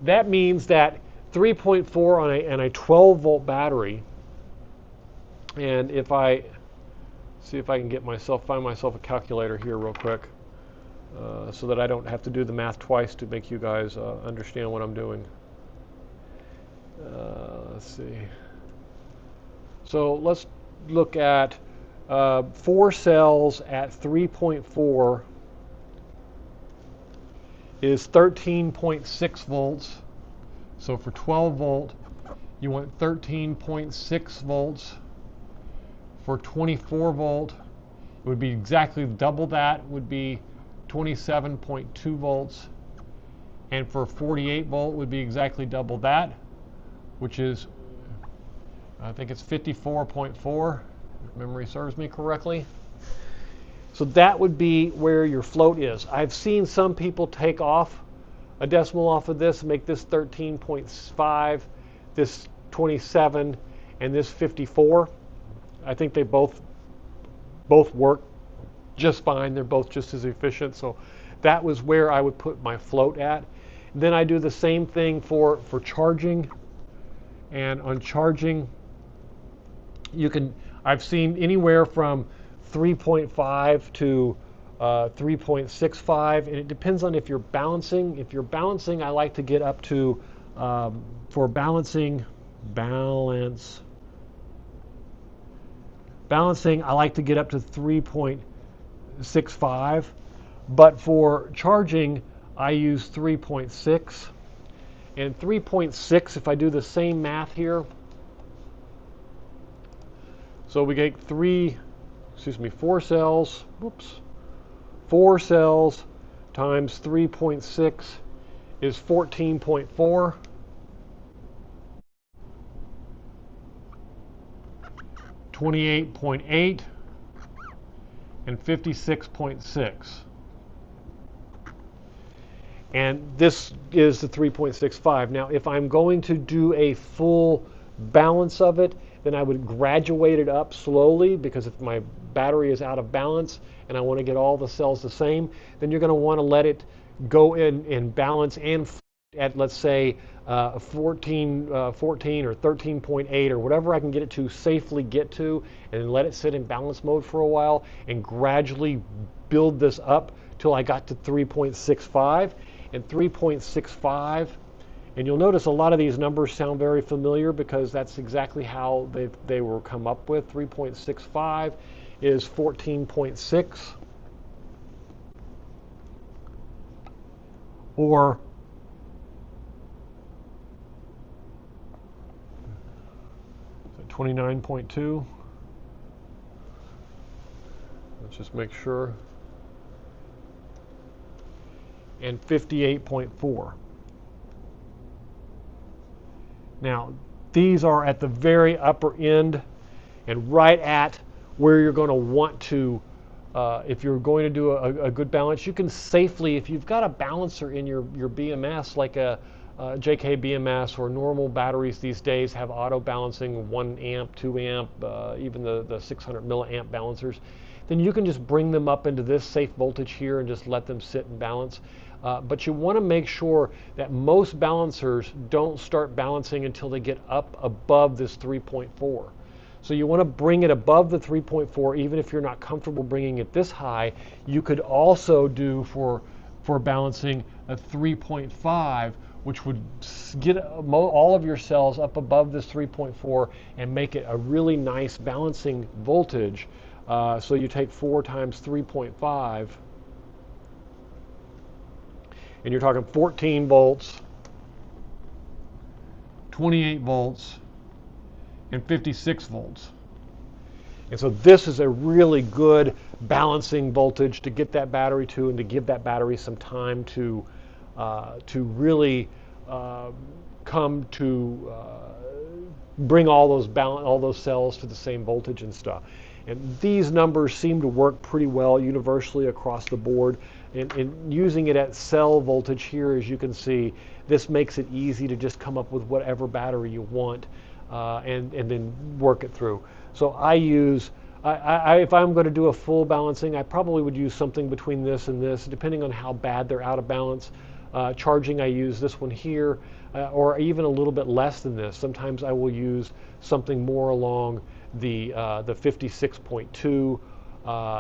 that means that 3.4 on a 12 volt battery, and if I see if I can find myself a calculator here real quick, so that I don't have to do the math twice to make you guys understand what I'm doing. Let's see. So let's look at 4 cells at 3.4 is 13.6 volts. So for 12 volt, you want 13.6 volts. For 24 volt, it would be exactly double that, would be 27.2 volts. And for 48 volt would be exactly double that, which is, I think it's 54.4, if memory serves me correctly. So that would be where your float is. I've seen some people take off a decimal off of this, make this 13.5, this 27, and this 54. I think they both work just fine. They're both just as efficient. So that was where I would put my float at. Then I do the same thing for charging. And on charging, I've seen anywhere from 3.5 to 3.65, and it depends on if you're balancing. If you're balancing, I like to get up to, for balancing, I like to get up to 3.65, but for charging, I use 3.6. And 3.6, if I do the same math here, so we get 4 cells, 4 cells times 3.6 is 14.4. 28.8 and 56.6. And this is the 3.65. Now, if I'm going to do a full balance of it, then I would graduate it up slowly, because if my battery is out of balance and I want to get all the cells the same, then you're going to want to let it go in and balance and at, let's say, 14 or 13.8 or whatever I can get it to safely get to, and then let it sit in balance mode for a while and gradually build this up till I got to 3.65. And 3.65, and you'll notice a lot of these numbers sound very familiar because that's exactly how they were come up with. 3.65 is 14.6, or 29.2. Let's just make sure. And 58.4. Now, These are at the very upper end and right at where you're going to want to, if you're going to do a good balance. You can safely, if you've got a balancer in your BMS, like a JK BMS, or normal batteries these days have auto balancing, 1 amp, 2 amp, even the 600 milliamp balancers, then you can just bring them up into this safe voltage here and just let them sit and balance. But you want to make sure that most balancers don't start balancing until they get up above this 3.4. So you want to bring it above the 3.4, even if you're not comfortable bringing it this high. You could also do for balancing a 3.5, which would get all of your cells up above this 3.4 and make it a really nice balancing voltage. So you take 4 times 3.5, and you're talking 14 volts, 28 volts, and 56 volts. And so this is a really good balancing voltage to get that battery to, and to give that battery some time to really come to bring all those cells to the same voltage and stuff. And these numbers seem to work pretty well universally across the board. And using it at cell voltage here, as you can see, this makes it easy to just come up with whatever battery you want and then work it through. So I use, if I'm going to do a full balancing, I probably would use something between this and this, depending on how bad they're out of balance. Charging, I use this one here, or even a little bit less than this. Sometimes I will use something more along the 56.2,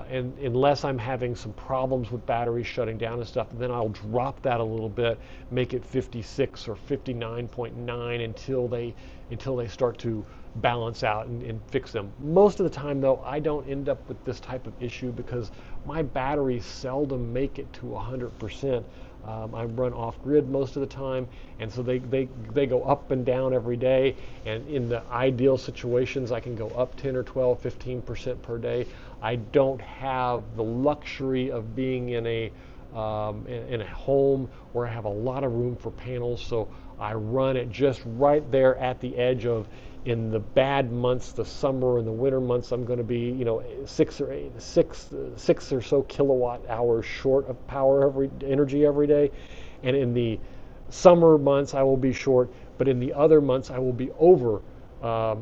and unless I'm having some problems with batteries shutting down and stuff, then I'll drop that a little bit, make it 56 or 59.9 until they start to balance out and fix them. Most of the time, though, I don't end up with this type of issue because my batteries seldom make it to 100%. I run off grid most of the time, and so they go up and down every day, and in the ideal situations I can go up 10 or 12, 15% per day. I don't have the luxury of being in a home where I have a lot of room for panels, so I run it just right there at the edge of, in the bad months, the summer and the winter months, I'm going to be, 6 or so kilowatt hours short of energy every day. And in the summer months, I will be short, but in the other months, I will be over.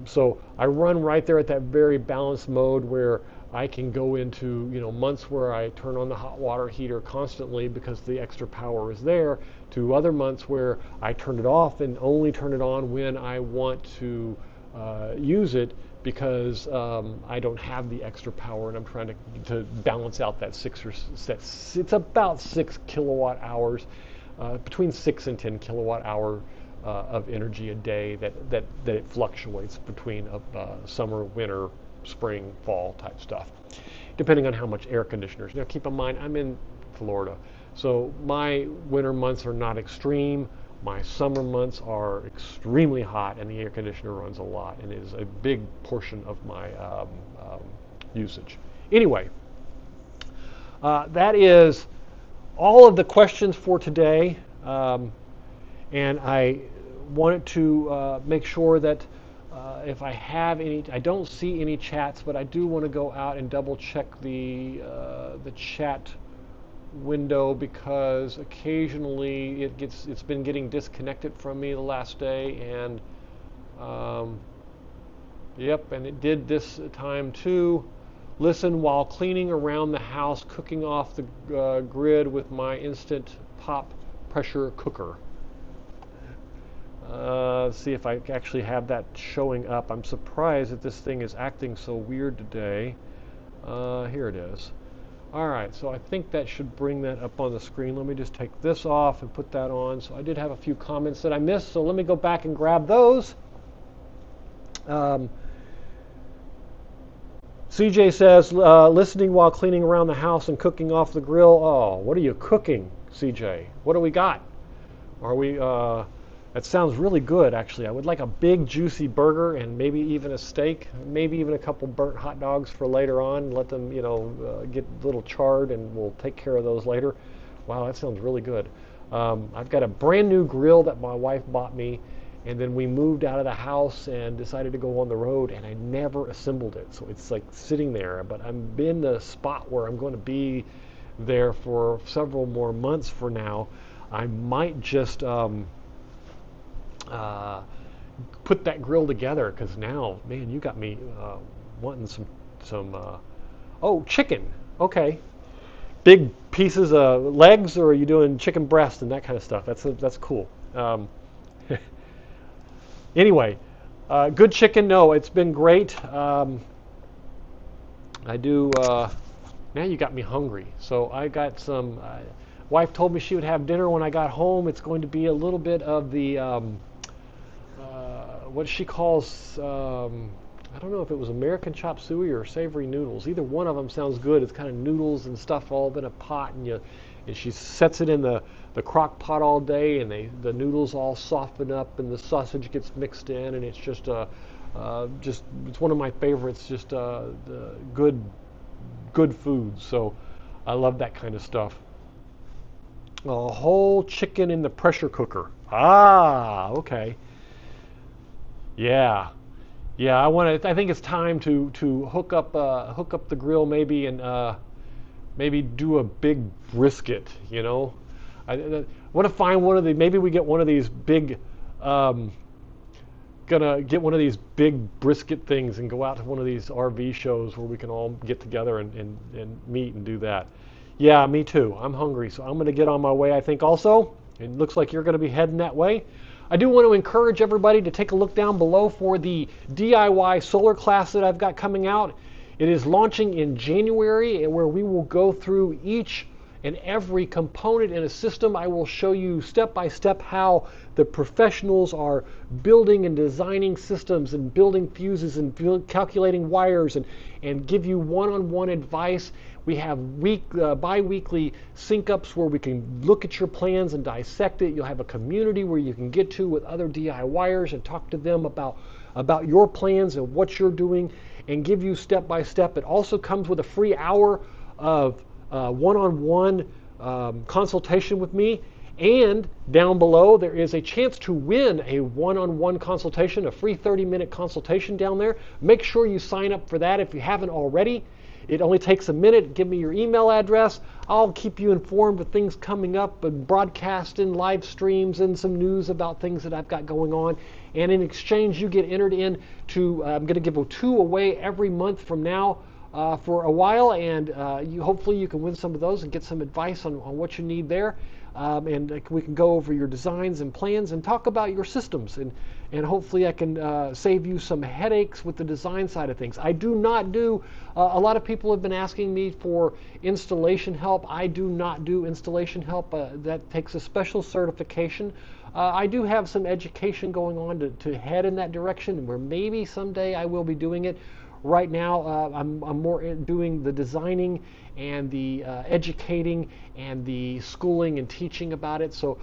So I run right there at that very balanced mode where I can go into, months where I turn on the hot water heater constantly because the extra power is there, to other months where I turn it off and only turn it on when I want to use it because I don't have the extra power, and I'm trying to balance out that it's about 6 kilowatt hours, between 6 and 10 kilowatt hour of energy a day that it fluctuates between summer, winter, spring, fall type stuff, depending on how much air conditioners. Now keep in mind, I'm in Florida, so my winter months are not extreme. My summer months are extremely hot, and the air conditioner runs a lot, and it is a big portion of my usage. Anyway, that is all of the questions for today, and I wanted to make sure that if I have any, I don't see any chats, but I do want to go out and double check the chat window, because occasionally it's been getting disconnected from me the last day, and yep, and it did this time too. Listen while cleaning around the house, cooking off the grid with my instant pop pressure cooker. Let's see if I actually have that showing up. I'm surprised that this thing is acting so weird today. Here it is. Alright, so I think that should bring that up on the screen. Let me just take this off and put that on. So I did have a few comments that I missed, so let me go back and grab those. CJ says, listening while cleaning around the house and cooking off the grill. Oh, what are you cooking, CJ? What do we got? Are we, that sounds really good, actually. I would like a big, juicy burger and maybe even a steak, maybe even a couple burnt hot dogs for later on. Let them, get a little charred, and we'll take care of those later. Wow, that sounds really good. I've got a brand new grill that my wife bought me, and then we moved out of the house and decided to go on the road, and I never assembled it. So it's like sitting there, but I'm in the spot where I'm going to be there for several more months for now. I might just put that grill together, because now, man, you got me wanting some oh, chicken. Okay. Big pieces of legs, or are you doing chicken breast and that kind of stuff? That's cool. Anyway, good chicken. No, it's been great. I do. Now you got me hungry. So I got some. Wife told me she would have dinner when I got home. It's going to be a little bit of the what she calls. I don't know if it was American chop suey or savory noodles. Either one of them sounds good. It's kind of noodles and stuff all in a pot, and she sets it in the crock pot all day, and the noodles all soften up, and the sausage gets mixed in, and it's just it's one of my favorites. Just the good food. So I love that kind of stuff. A whole chicken in the pressure cooker. Ah, okay. Yeah. Yeah, I think it's time to hook up the grill maybe, and maybe do a big brisket. I want to find one of the. Maybe we get one of these big. Gonna get one of these big brisket things and go out to one of these RV shows where we can all get together and meet and do that. Yeah, me too. I'm hungry, so I'm gonna get on my way, I think. Also, it looks like you're gonna be heading that way. I do want to encourage everybody to take a look down below for the DIY solar class that I've got coming out. It is launching in January, where we will go through each and every component in a system. I will show you step by step how the professionals are building and designing systems and building fuses and calculating wires, and give you one-on-one advice. We have bi-weekly sync-ups where we can look at your plans and dissect it. You'll have a community where you can get to with other DIYers and talk to them about your plans and what you're doing, and give you step by step. It also comes with a free hour of one-on-one consultation with me. And down below, there is a chance to win a one-on-one consultation, a free 30-minute consultation down there. Make sure you sign up for that if you haven't already. It only takes a minute. Give me your email address. I'll keep you informed of things coming up, and broadcasting live streams and some news about things that I've got going on. And in exchange, you get entered in to, I'm going to give 2 away every month from now for a while, and hopefully you can win some of those and get some advice on what you need there. And we can go over your designs and plans and talk about your systems, and hopefully I can save you some headaches with the design side of things. I do not do, a lot of people have been asking me for installation help. I do not do installation help. That takes a special certification. I do have some education going on to head in that direction, where maybe someday I will be doing it. Right now, I'm more doing the designing and the educating and the schooling and teaching about it. So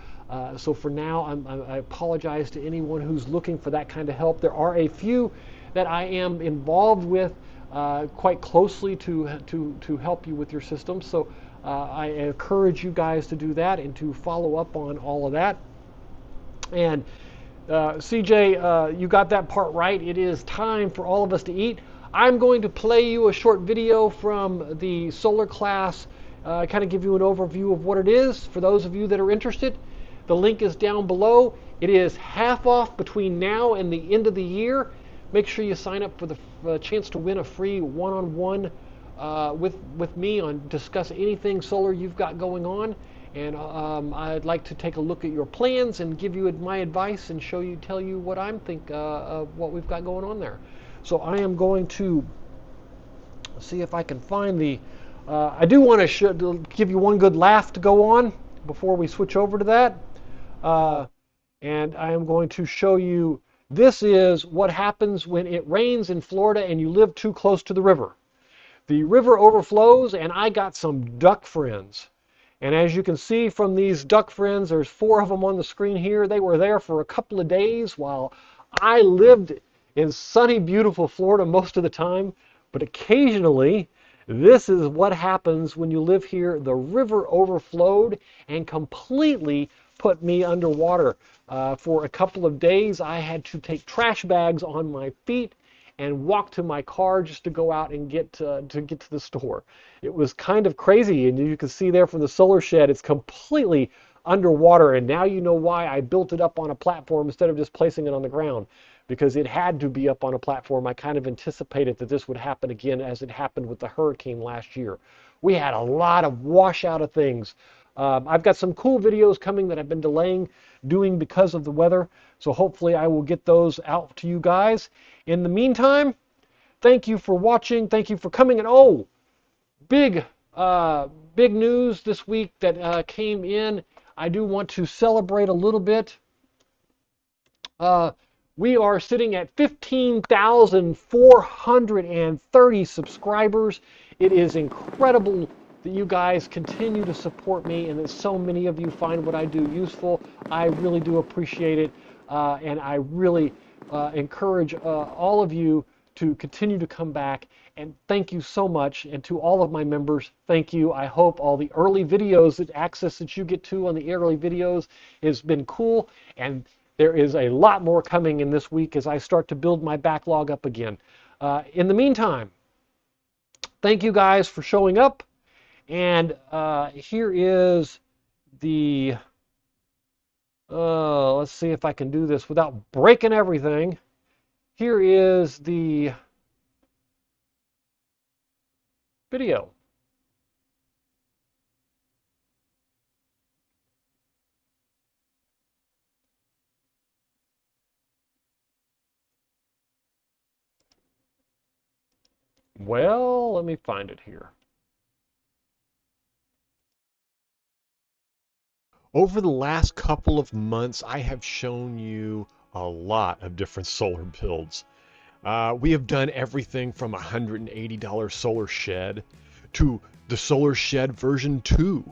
for now, I apologize to anyone who's looking for that kind of help. There are a few that I am involved with quite closely to help you with your system. So I encourage you guys to do that and to follow up on all of that. And CJ, you got that part right. It is time for all of us to eat. I'm going to play you a short video from the solar class, kind of give you an overview of what it is for those of you that are interested. The link is down below. It is half off between now and the end of the year. Make sure you sign up for the chance to win a free one-on-one with me on discuss anything solar you've got going on. And I'd like to take a look at your plans and give you my advice and tell you what I'm think of what we've got going on there. So I am going to see if I can find the. I do want to give you one good laugh to go on before we switch over to that. And I am going to show you. This is what happens when it rains in Florida and you live too close to the river. The river overflows, and I got some duck friends. And as you can see from these duck friends, there's 4 of them on the screen here. They were there for a couple of days while I lived in sunny, beautiful Florida most of the time. But occasionally, this is what happens when you live here. The river overflowed and completely put me underwater. For a couple of days, I had to take trash bags on my feet and walk to my car just to go out and get to the store. It was kind of crazy, and you can see there from the solar shed, it's completely underwater, and now you know why I built it up on a platform instead of just placing it on the ground, because it had to be up on a platform. I kind of anticipated that this would happen again as it happened with the hurricane last year. We had a lot of washout of things. I've got some cool videos coming that I've been delaying doing because of the weather, so hopefully I will get those out to you guys. In the meantime, thank you for watching. Thank you for coming. And oh, big news this week that came in. I do want to celebrate a little bit. We are sitting at 15,430 subscribers. It is incredible that you guys continue to support me and that so many of you find what I do useful. I really do appreciate it, and I really encourage all of you to continue to come back, and thank you so much. And to all of my members, thank you. I hope all the early videos, that access that you get to on the early videos has been cool, and there is a lot more coming in this week as I start to build my backlog up again. In the meantime, thank you guys for showing up. And here is the, let's see if I can do this without breaking everything. Here is the video. Well, let me find it here. Over the last couple of months, I have shown you a lot of different solar builds. We have done everything from a $180 solar shed to the solar shed version 2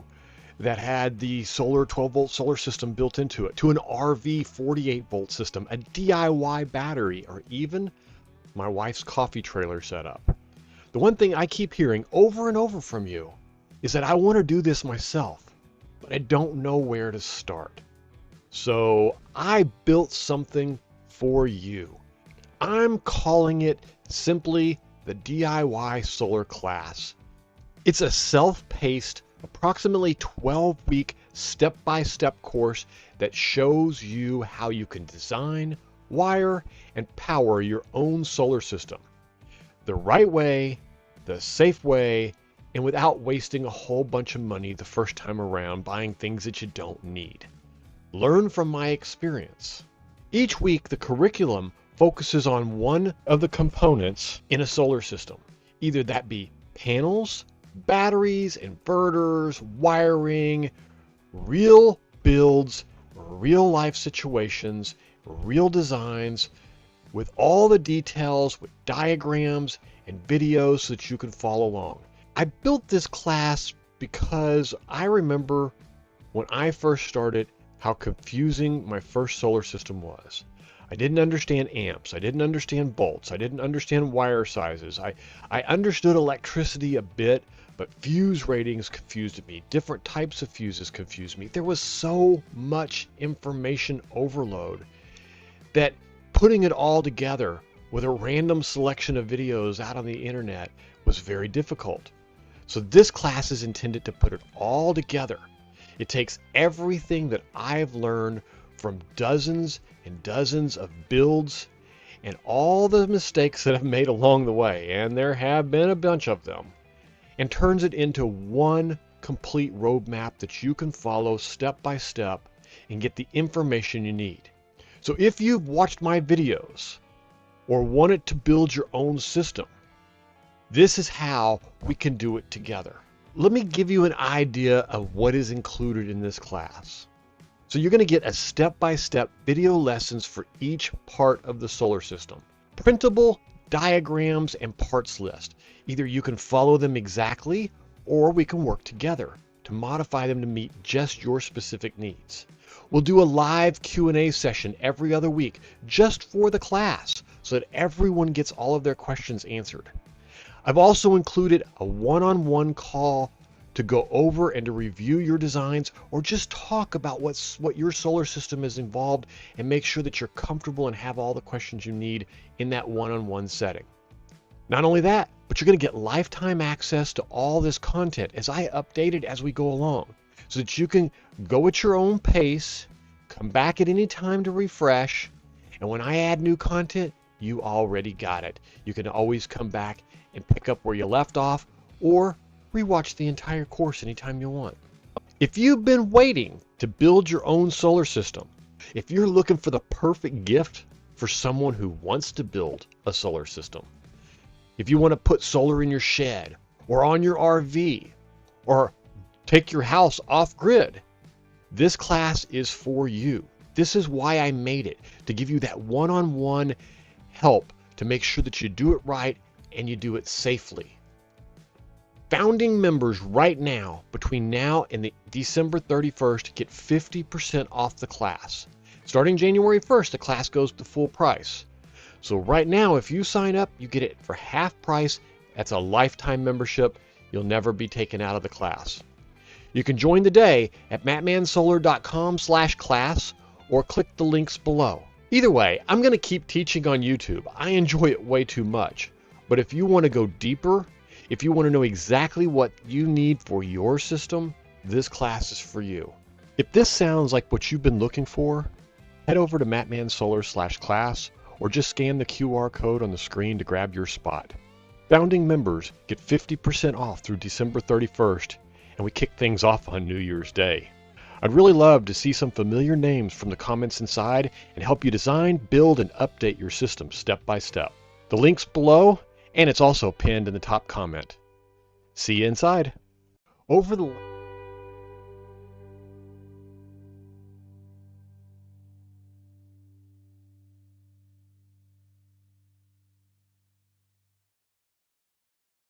that had the solar 12-volt solar system built into it, to an RV 48-volt system, a DIY battery, or even my wife's coffee trailer setup. The one thing I keep hearing over and over from you is that I want to do this myself, but I don't know where to start. So I built something for you. I'm calling it simply the DIY Solar Class. It's a self-paced, approximately 12-week step-by-step course that shows you how you can design, wire, and power your own solar system the right way, the safe way, and without wasting a whole bunch of money the first time around buying things that you don't need. Learn from my experience. Each week, the curriculum focuses on one of the components in a solar system, either that be panels, batteries, inverters, wiring, real builds, real life situations, real designs, with all the details, with diagrams and videos so that you can follow along. I built this class because I remember when I first started how confusing my first solar system was. I didn't understand amps, I didn't understand volts, I didn't understand wire sizes. I understood electricity a bit, but fuse ratings confused me. Different types of fuses confused me. There was so much information overload that putting it all together with a random selection of videos out on the internet was very difficult. So this class is intended to put it all together. It takes everything that I've learned from dozens and dozens of builds and all the mistakes that I've made along the way, and there have been a bunch of them, and turns it into one complete roadmap that you can follow step by step and get the information you need. So if you've watched my videos or wanted to build your own system, this is how we can do it together. Let me give you an idea of what is included in this class. So you're going to get a step-by-step video lessons for each part of the solar system. Printable diagrams and parts list. Either you can follow them exactly, or we can work together to modify them to meet just your specific needs. We'll do a live Q&A session every other week just for the class so that everyone gets all of their questions answered. I've also included a one-on-one call to go over and to review your designs, or just talk about what your solar system is involved, and make sure that you're comfortable and have all the questions you need in that one-on-one setting. Not only that, but you're going to get lifetime access to all this content as I update it as we go along, so that you can go at your own pace, come back at any time to refresh, and when I add new content, you already got it. You can always come back and pick up where you left off, or rewatch the entire course anytime you want. If you've been waiting to build your own solar system, if you're looking for the perfect gift for someone who wants to build a solar system, if you want to put solar in your shed or on your RV or take your house off grid, this class is for you. This is why I made it, to give you that one-on-one help to make sure that you do it right and you do it safely. Founding members right now, between now and the December 31st, get 50% off the class. Starting January 1st, the class goes to full price. So right now, if you sign up, you get it for half price. That's a lifetime membership. You'll never be taken out of the class. You can join today at mattmansolar.com/class or click the links below. Either way, I'm going to keep teaching on YouTube. I enjoy it way too much. But if you want to go deeper, if you want to know exactly what you need for your system, this class is for you. If this sounds like what you've been looking for, head over to mattmansolar/class or just scan the QR code on the screen to grab your spot. Founding members get 50% off through December 31st, and we kick things off on New Year's Day. I'd really love to see some familiar names from the comments inside and help you design, build, and update your system step by step. The link's below, and it's also pinned in the top comment. See you inside. Over the